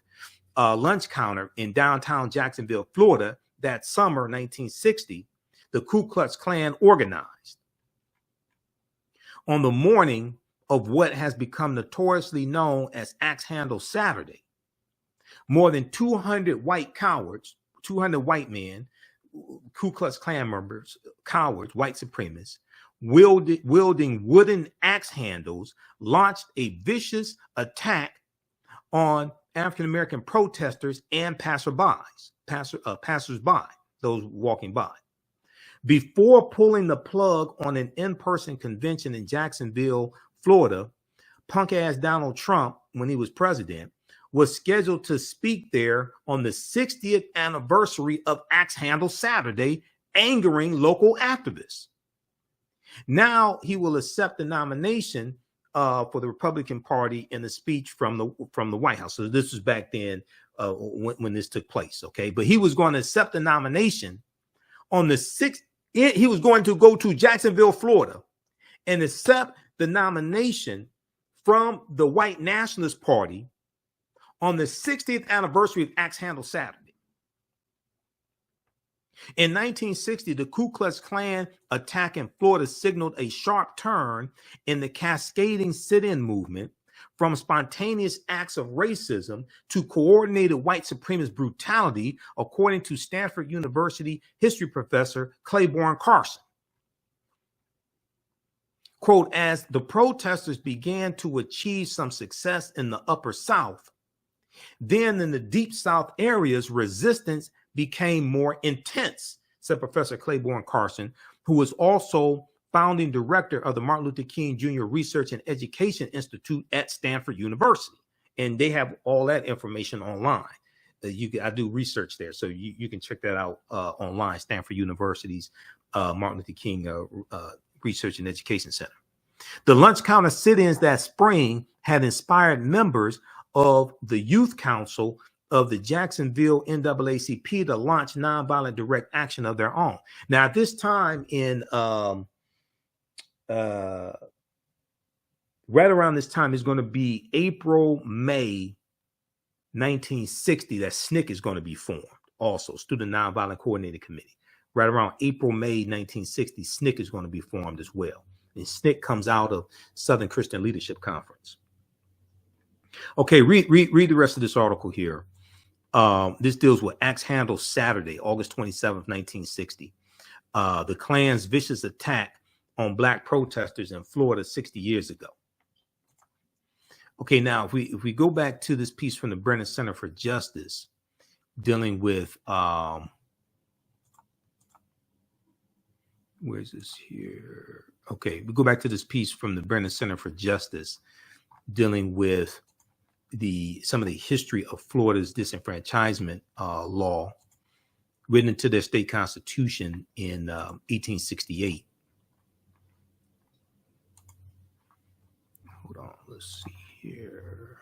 lunch counter in downtown Jacksonville, Florida, that summer, 1960, the Ku Klux Klan organized. On the morning of what has become notoriously known as Axe Handle Saturday, more than 200 white cowards, 200 white men, Ku Klux Klan members, cowards, white supremacists, wielding wooden axe handles, launched a vicious attack on African-American protesters and passersby, those walking by. Before pulling the plug on an in-person convention in Jacksonville, Florida, punk-ass Donald Trump, when he was president, was scheduled to speak there on the 60th anniversary of Axe Handle Saturday, angering local activists. Now he will accept the nomination for the Republican Party in a speech from the White House. So this was back then when this took place, okay? But he was going to accept the nomination on the 6th. He was going to go to Jacksonville, Florida, and accept the nomination from the White Nationalist Party on the 60th anniversary of Axe Handle Saturday. In 1960, the Ku Klux Klan attack in Florida signaled a sharp turn in the cascading sit-in movement from spontaneous acts of racism to coordinated white supremacist brutality, according to Stanford University history professor Claiborne Carson. Quote, as the protesters began to achieve some success in the Upper South, then in the Deep South areas, resistance became more intense, said Professor Claiborne Carson, who was also founding director of the Martin Luther King Jr. Research and Education Institute at Stanford University. And they have all that information online. I do research there, so you can check that out online, Stanford University's Martin Luther King Research and Education Center. The lunch counter sit-ins that spring had inspired members of the Youth Council of the Jacksonville NAACP to launch nonviolent direct action of their own. Now, at this time in right around this time is going to be April, May 1960 that SNCC is going to be formed. Also, Student Nonviolent Coordinating Committee. Right around April, May 1960, SNCC is going to be formed as well. And SNCC comes out of Southern Christian Leadership Conference. Okay, read the rest of this article here. This deals with Axe Handle Saturday, August 27th, 1960. The Klan's vicious attack on black protesters in Florida 60 years ago. Okay, now if we go back to this piece from the Brennan Center for Justice dealing with Where's this here? Okay, we go back to this piece from the Brennan Center for Justice dealing with some of the history of Florida's disenfranchisement law written into their state constitution in 1868. Hold on, let's see here.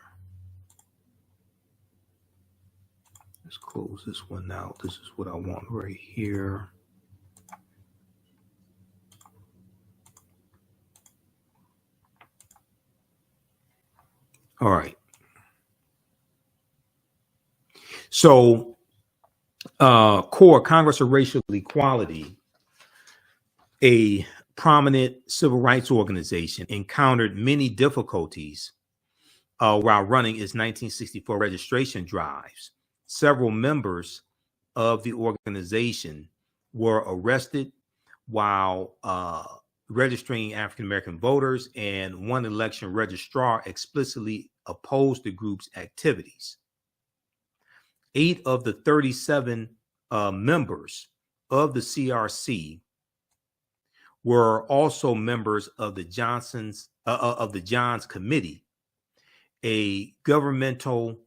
Let's close this one out. This is what I want right here. All right. So, CORE, Congress of Racial Equality, a prominent civil rights organization, encountered many difficulties while running its 1964 registration drives. Several members of the organization were arrested while registering African American voters, and one election registrar explicitly opposed the group's activities. 8 of the 37 members of the CRC were also members of the Johns Committee, a governmental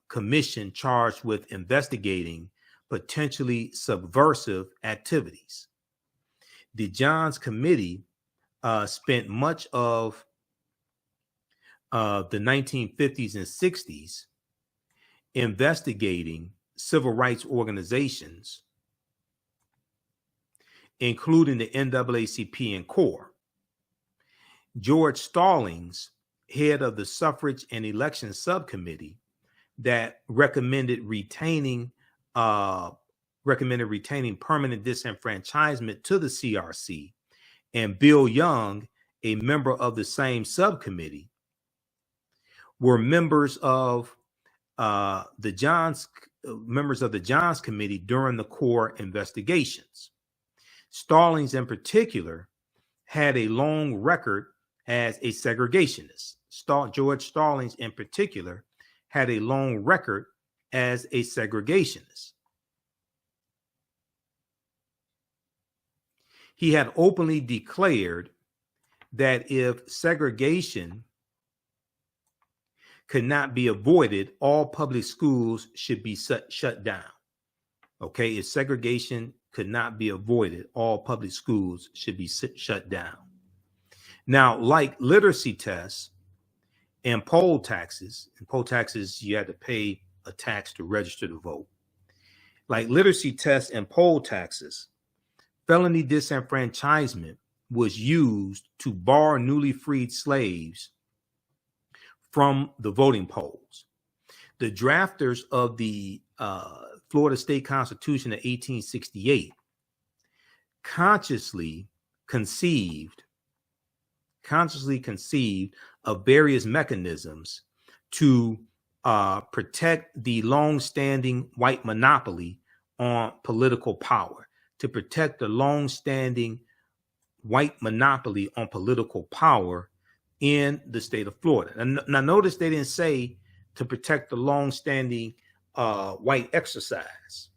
commission charged with investigating potentially subversive activities. The Johns Committee spent much of the 1950s and 60s investigating civil rights organizations, including the NAACP and CORE. George Stallings, head of the Suffrage and Election Subcommittee that recommended retaining permanent disenfranchisement to the CRC, and Bill Young, a member of the same subcommittee, were members of the Johns Committee during the CORE investigations. Stallings, in particular, had a long record as a segregationist. George Stallings, in particular, had a long record as a segregationist. He had openly declared that if segregation could not be avoided, all public schools should be shut down. Okay, if segregation could not be avoided, all public schools should be shut down. Now, like literacy tests and poll taxes, you had to pay a tax to register to vote. Like literacy tests and poll taxes, felony disenfranchisement was used to bar newly freed slaves from the voting polls. The drafters of the Florida State Constitution of 1868 consciously conceived of various mechanisms to protect the long-standing white monopoly on political power, to protect the long-standing white monopoly on political power in the state of Florida. And now notice they didn't say to protect the long-standing white exercise.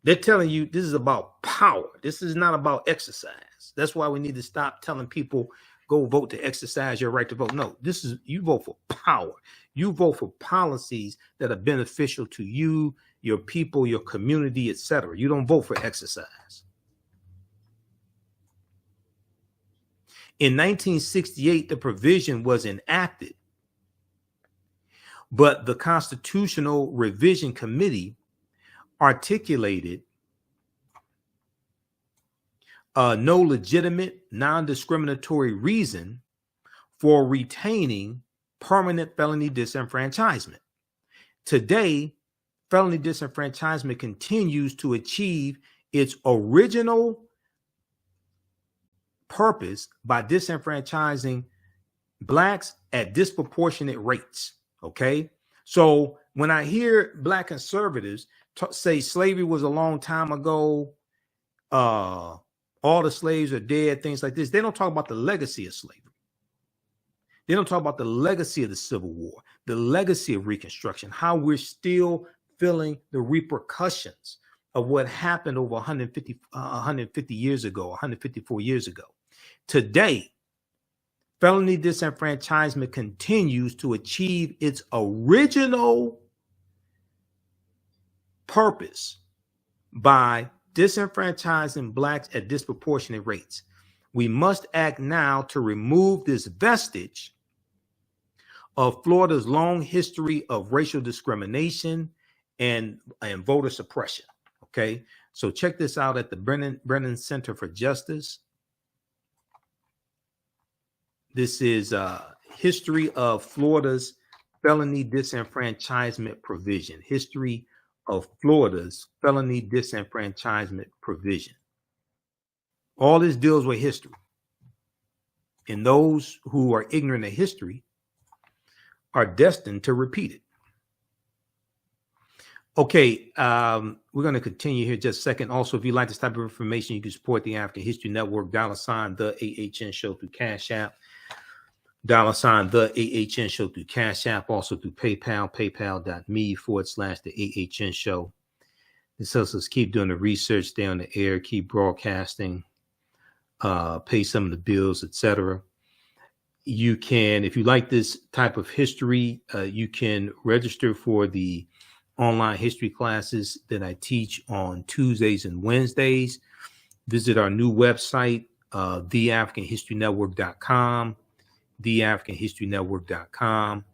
They're telling you this is about power. This is not about exercise. That's why we need to stop telling people go vote to exercise your right to vote. No, this is, you vote for power. You vote for policies that are beneficial to you, your people, your community, etc. You don't vote for exercise. In 1968, the provision was enacted, but the Constitutional Revision Committee articulated no legitimate, non-discriminatory reason for retaining permanent felony disenfranchisement. Today, felony disenfranchisement continues to achieve its original purpose by disenfranchising blacks at disproportionate rates. Okay, so when I hear black conservatives say slavery was a long time ago, all the slaves are dead, things like this, they don't talk about the legacy of slavery. They don't talk about the legacy of the Civil War, the legacy of Reconstruction, how we're still feeling the repercussions of what happened over 150 years ago, 154 years ago. Today, felony disenfranchisement continues to achieve its original purpose by disenfranchising blacks at disproportionate rates. We must act now to remove this vestige of Florida's long history of racial discrimination and voter suppression. Okay, so check this out at the Brennan Center for Justice. This is history of Florida's felony disenfranchisement provision. History of Florida's felony disenfranchisement provision. All this deals with history. And those who are ignorant of history are destined to repeat it. Okay, we're going to continue here just a second. Also, if you like this type of information, you can support the African History Network, $ the AHN Show through Cash App, $ the AHN Show through Cash App, also through PayPal, paypal.me/the AHN Show. This helps us keep doing the research, stay on the air, keep broadcasting, pay some of the bills, etc. You can, if you like this type of history, you can register for the online history classes that I teach on Tuesdays and Wednesdays. Visit our new website, TheAHNShow.com, TheAHNShow.com.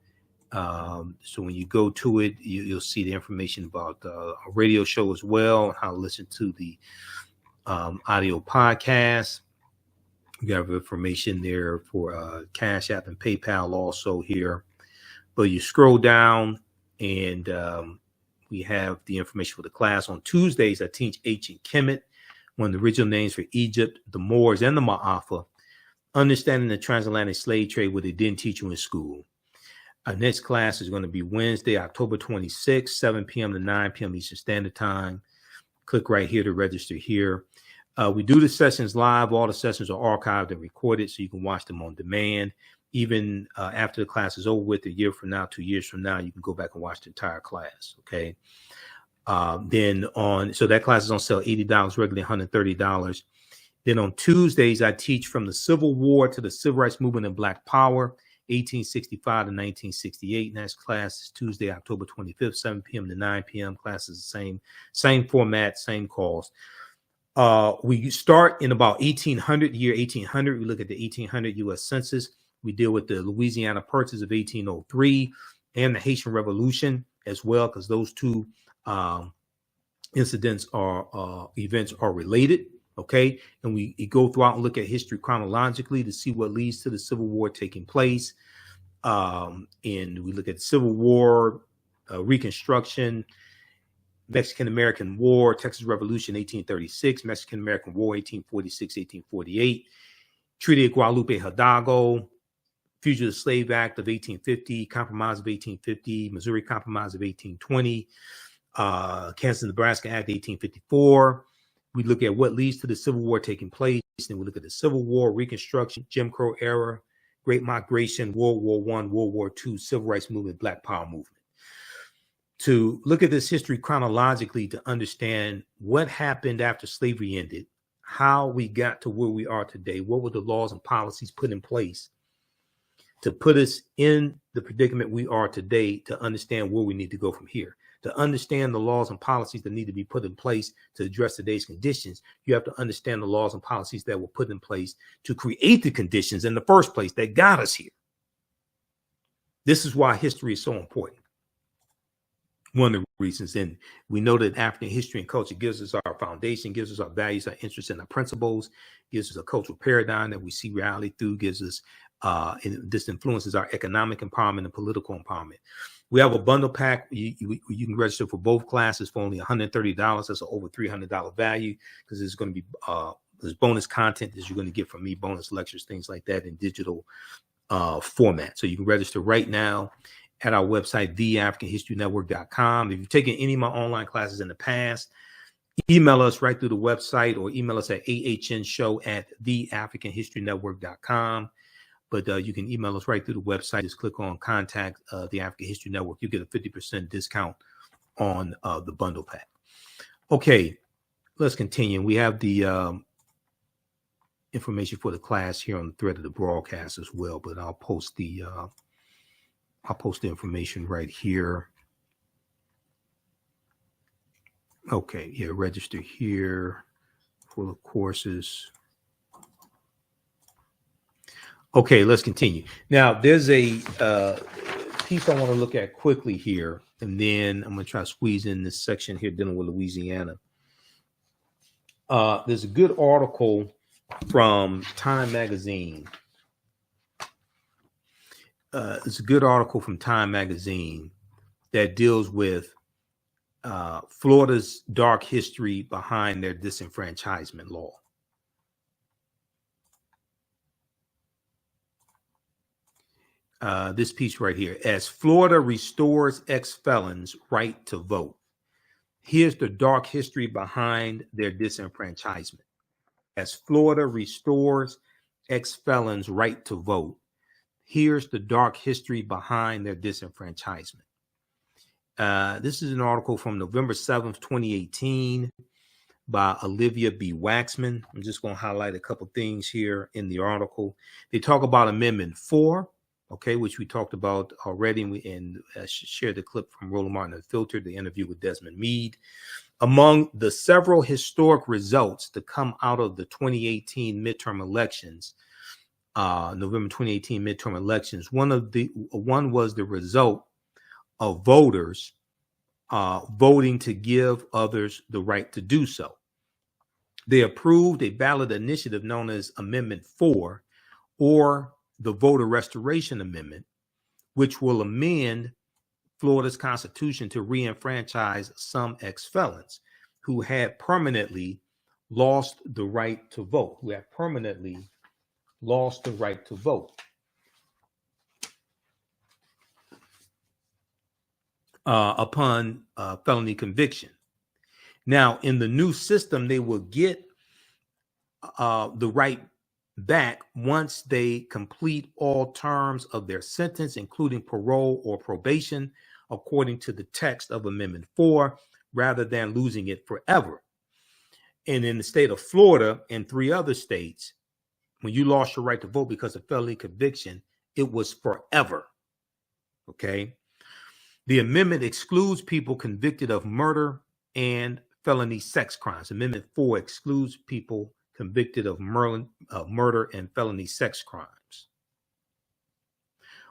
So when you go to it, you'll see the information about a radio show as well, how to listen to the audio podcast. You have information there for Cash App and PayPal also here. But you scroll down and we have the information for the class. On Tuesdays, I teach ancient Kemet, one of the original names for Egypt, the Moors, and the Ma'afa, understanding the transatlantic slave trade, what they didn't teach you in school. Our next class is going to be Wednesday, October 26th, 7 p.m. to 9 p.m. Eastern Standard Time. Click right here to register here. We do the sessions live. All the sessions are archived and recorded, so you can watch them on demand. Even after the class is over with, a year from now, 2 years from now, you can go back and watch the entire class, okay? So that class is on sale, $80, regularly $130. Then on Tuesdays, I teach from the Civil War to the Civil Rights Movement and Black Power, 1865 to 1968. Next class is Tuesday, October 25th, 7 p.m. to 9 p.m. Class is the same format, same calls. We start in about 1800, year 1800. We look at the 1800 U.S. Census. We deal with the Louisiana Purchase of 1803 and the Haitian Revolution as well, because those two events are related. Okay, and we go throughout and look at history chronologically to see what leads to the Civil War taking place. And we look at the Civil War, Reconstruction, Mexican-American War, Texas Revolution, 1836, Mexican-American War, 1846, 1848, Treaty of Guadalupe Hidalgo, Fugitive Slave Act of 1850, Compromise of 1850, Missouri Compromise of 1820, Kansas-Nebraska Act 1854. We look at what leads to the Civil War taking place. Then we look at the Civil War, Reconstruction, Jim Crow era, Great Migration, World War I, World War II, Civil Rights Movement, Black Power Movement. To look at this history chronologically to understand what happened after slavery ended, how we got to where we are today, what were the laws and policies put in place to put us in the predicament we are today, to understand where we need to go from here. To understand the laws and policies that need to be put in place to address today's conditions, you have to understand the laws and policies that were put in place to create the conditions in the first place that got us here. This is why history is so important. One of the reasons, and we know that African history and culture gives us our foundation, gives us our values, our interests, and our principles, gives us a cultural paradigm that we see reality through, gives us, and this influences our economic empowerment and political empowerment. We have a bundle pack. You can register for both classes for only $130. That's an over $300 value, because there's going to be there's bonus content that you're going to get from me, bonus lectures, things like that in digital format. So you can register right now at our website, TheAHNShow.com. If you've taken any of my online classes in the past, email us right through the website or email us at AHNShow@TheAfricanHistoryNetwork.com. But you can email us right through the website. Just click on Contact the African History Network. You get a 50% discount on the bundle pack. Okay, let's continue. We have the information for the class here on the thread of the broadcast as well, but I'll post the information right here. Okay, yeah, register here for the courses. Okay, let's continue. Now, there's a piece I want to look at quickly here, and then I'm going to try to squeeze in this section here dealing with Louisiana. There's a good article from Time Magazine. It's a good article from Time Magazine that deals with Florida's dark history behind their disenfranchisement law. This piece right here, as Florida restores ex-felons' right to vote. Here's the dark history behind their disenfranchisement. As Florida restores ex-felons' right to vote, here's the dark history behind their disenfranchisement. This is an article from November 7th, 2018 by Olivia B. Waxman. I'm just going to highlight a couple things here in the article. They talk about Amendment 4, okay, which we talked about already, and shared the clip from Roland Martin Unfiltered, the interview with Desmond Meade. Among the several historic results to come out of the 2018 midterm elections, November 2018 midterm elections, one was the result of voters voting to give others the right to do so. They approved a ballot initiative known as Amendment 4, or the Voter Restoration Amendment, which will amend Florida's constitution to re-enfranchise some ex-felons who had permanently lost the right to vote, upon felony conviction. Now, in the new system, they will get the right back once they complete all terms of their sentence, including parole or probation, according to the text of Amendment 4, rather than losing it forever. And in the state of Florida and 3 other states, when you lost your right to vote because of felony conviction, it was forever. Okay. The amendment excludes people convicted of murder and felony sex crimes. Amendment 4 excludes people convicted of murder and felony sex crimes.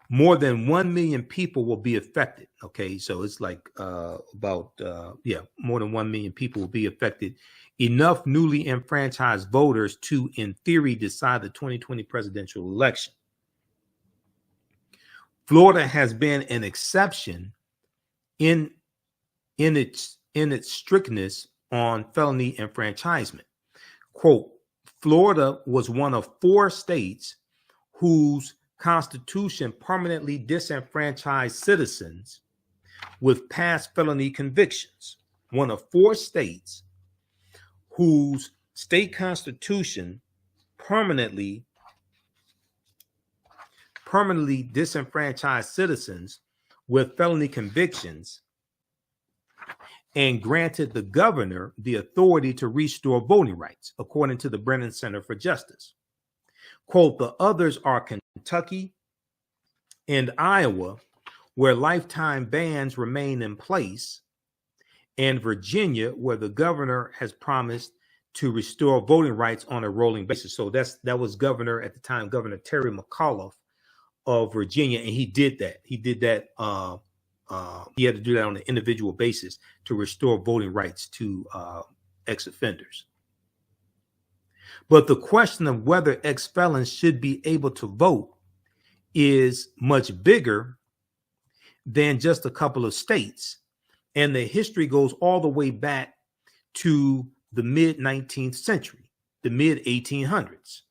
More than 1 million people will be affected. Okay, so it's like more than 1 million people will be affected. Enough newly enfranchised voters to, in theory, decide the 2020 presidential election. Florida has been an exception in its strictness on felony enfranchisement. Quote, Florida was one of 4 states whose constitution permanently disenfranchised citizens with past felony convictions. One of 4 states whose state constitution permanently disenfranchised citizens with felony convictions and granted the governor the authority to restore voting rights, according to the Brennan Center for Justice. Quote, the others are Kentucky and Iowa, where lifetime bans remain in place, and Virginia, where the governor has promised to restore voting rights on a rolling basis. So that was Governor at the time, Governor Terry McAuliffe of Virginia, and he did that. He had to do that on an individual basis to restore voting rights to ex-offenders. But the question of whether ex-felons should be able to vote is much bigger than just a couple of states. And the history goes all the way back to the mid-19th century, the mid-1800s.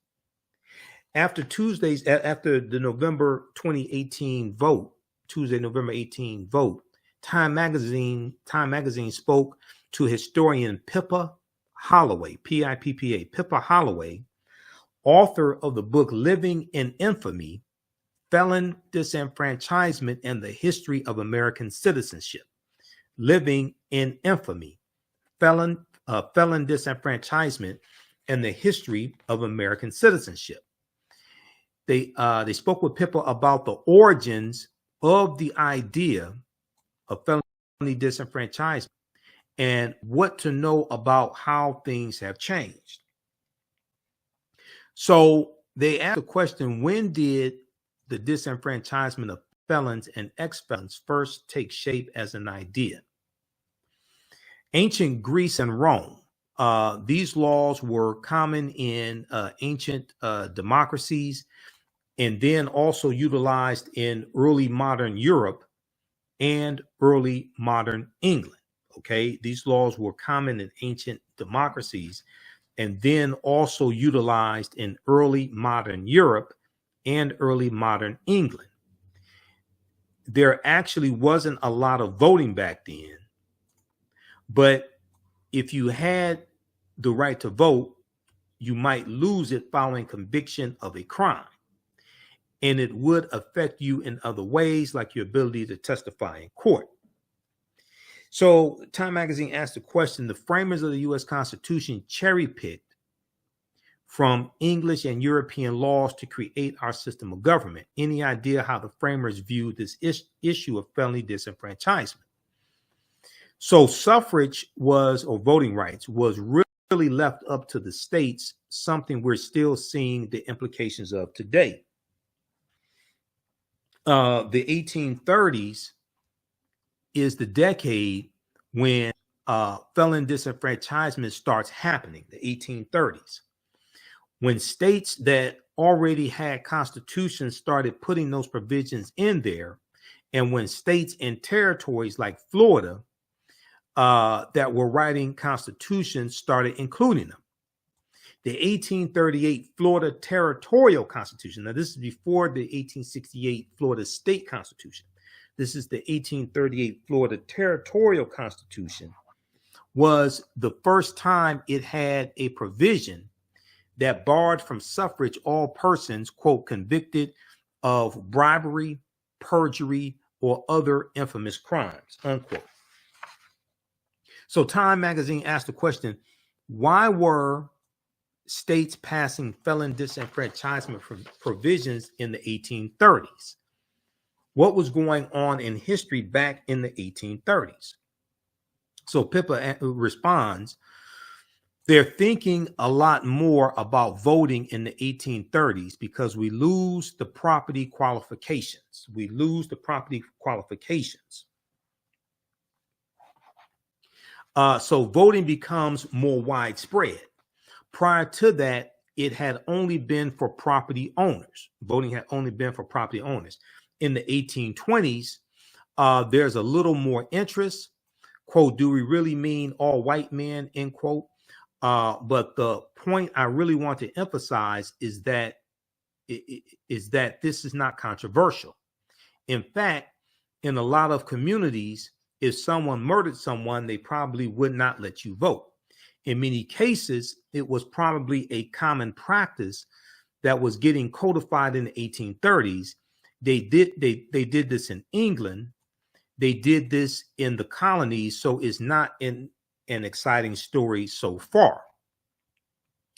After the November 2018 vote, Tuesday, November 18 vote, Time Magazine spoke to historian Pippa Holloway, P-I-P-P-A, Pippa Holloway, author of the book Living in Infamy, Felon Disenfranchisement and the History of American Citizenship. Living in Infamy, felon disenfranchisement and the history of American citizenship. They spoke with Pippa about the origins of the idea of felony disenfranchisement and what to know about how things have changed. So they asked the question, when did the disenfranchisement of felons and ex-felons first take shape as an idea? Ancient Greece and Rome. These laws were common in ancient democracies and then also utilized in early modern Europe and early modern England. Okay, these laws were common in ancient democracies and then also utilized in early modern Europe and early modern England. There actually wasn't a lot of voting back then, but if you had the right to vote, you might lose it following conviction of a crime. And it would affect you in other ways, like your ability to testify in court. So Time Magazine asked the question, the framers of the U.S. Constitution cherry-picked from English and European laws to create our system of government. Any idea how the framers viewed this issue of felony disenfranchisement? So suffrage was, or voting rights, was really left up to the states, something we're still seeing the implications of today. The 1830s is the decade when felon disenfranchisement starts happening, the 1830s. When states that already had constitutions started putting those provisions in there, and when states and territories like Florida that were writing constitutions started including them. The 1838 Florida Territorial Constitution. Now, this is before the 1868 Florida State Constitution. This is the 1838 Florida Territorial Constitution, was the first time it had a provision that barred from suffrage all persons, quote, convicted of bribery, perjury, or other infamous crimes, unquote. So Time Magazine asked the question, why were states passing felon disenfranchisement provisions in the 1830s? What was going on in history back in the 1830s? So Pippa responds, they're thinking a lot more about voting in the 1830s because we lose the property qualifications. We lose the property qualifications. So voting becomes more widespread. Prior to that, it had only been for property owners. Voting had only been for property owners. In the 1820s, there's a little more interest. Quote, do we really mean all white men, end quote. But the point I really want to emphasize is that this is not controversial. In fact, in a lot of communities, if someone murdered someone, they probably would not let you vote. In many cases, it was probably a common practice that was getting codified in the 1830s. They did this in England. They did this in the colonies. So it's not an exciting story so far.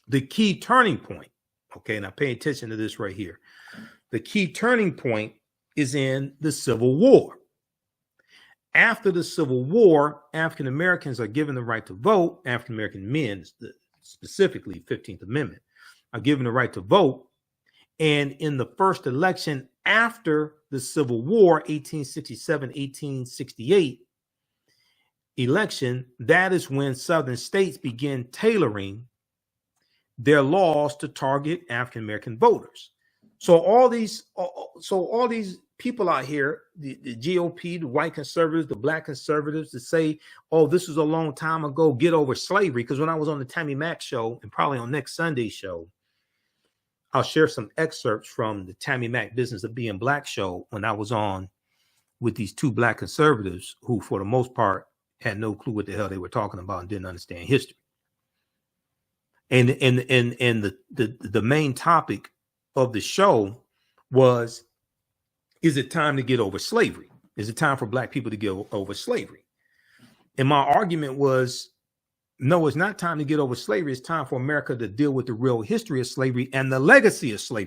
The key turning point, okay, now pay attention to this right here. The key turning point is in the Civil War. After the Civil War, African Americans are given the right to vote. African American men, specifically 15th Amendment, are given the right to vote. And in the first election after the Civil War, 1867, 1868 election, that is when Southern states began tailoring their laws to target African American voters. So all these people out here, the GOP, the white conservatives, the black conservatives, that say, oh, this was a long time ago, get over slavery. Because when I was on the Tammy Mack show, and probably on next Sunday's show, I'll share some excerpts from the Tammy Mack Business of Being Black show when I was on with these two black conservatives who, for the most part, had no clue what the hell they were talking about and didn't understand history. And the main topic of the show was, is it time to get over slavery? Is it time for black people to get over slavery? And my argument was, No, it's not time to get over slavery. It's time for America to deal with the real history of slavery and the legacy of slavery.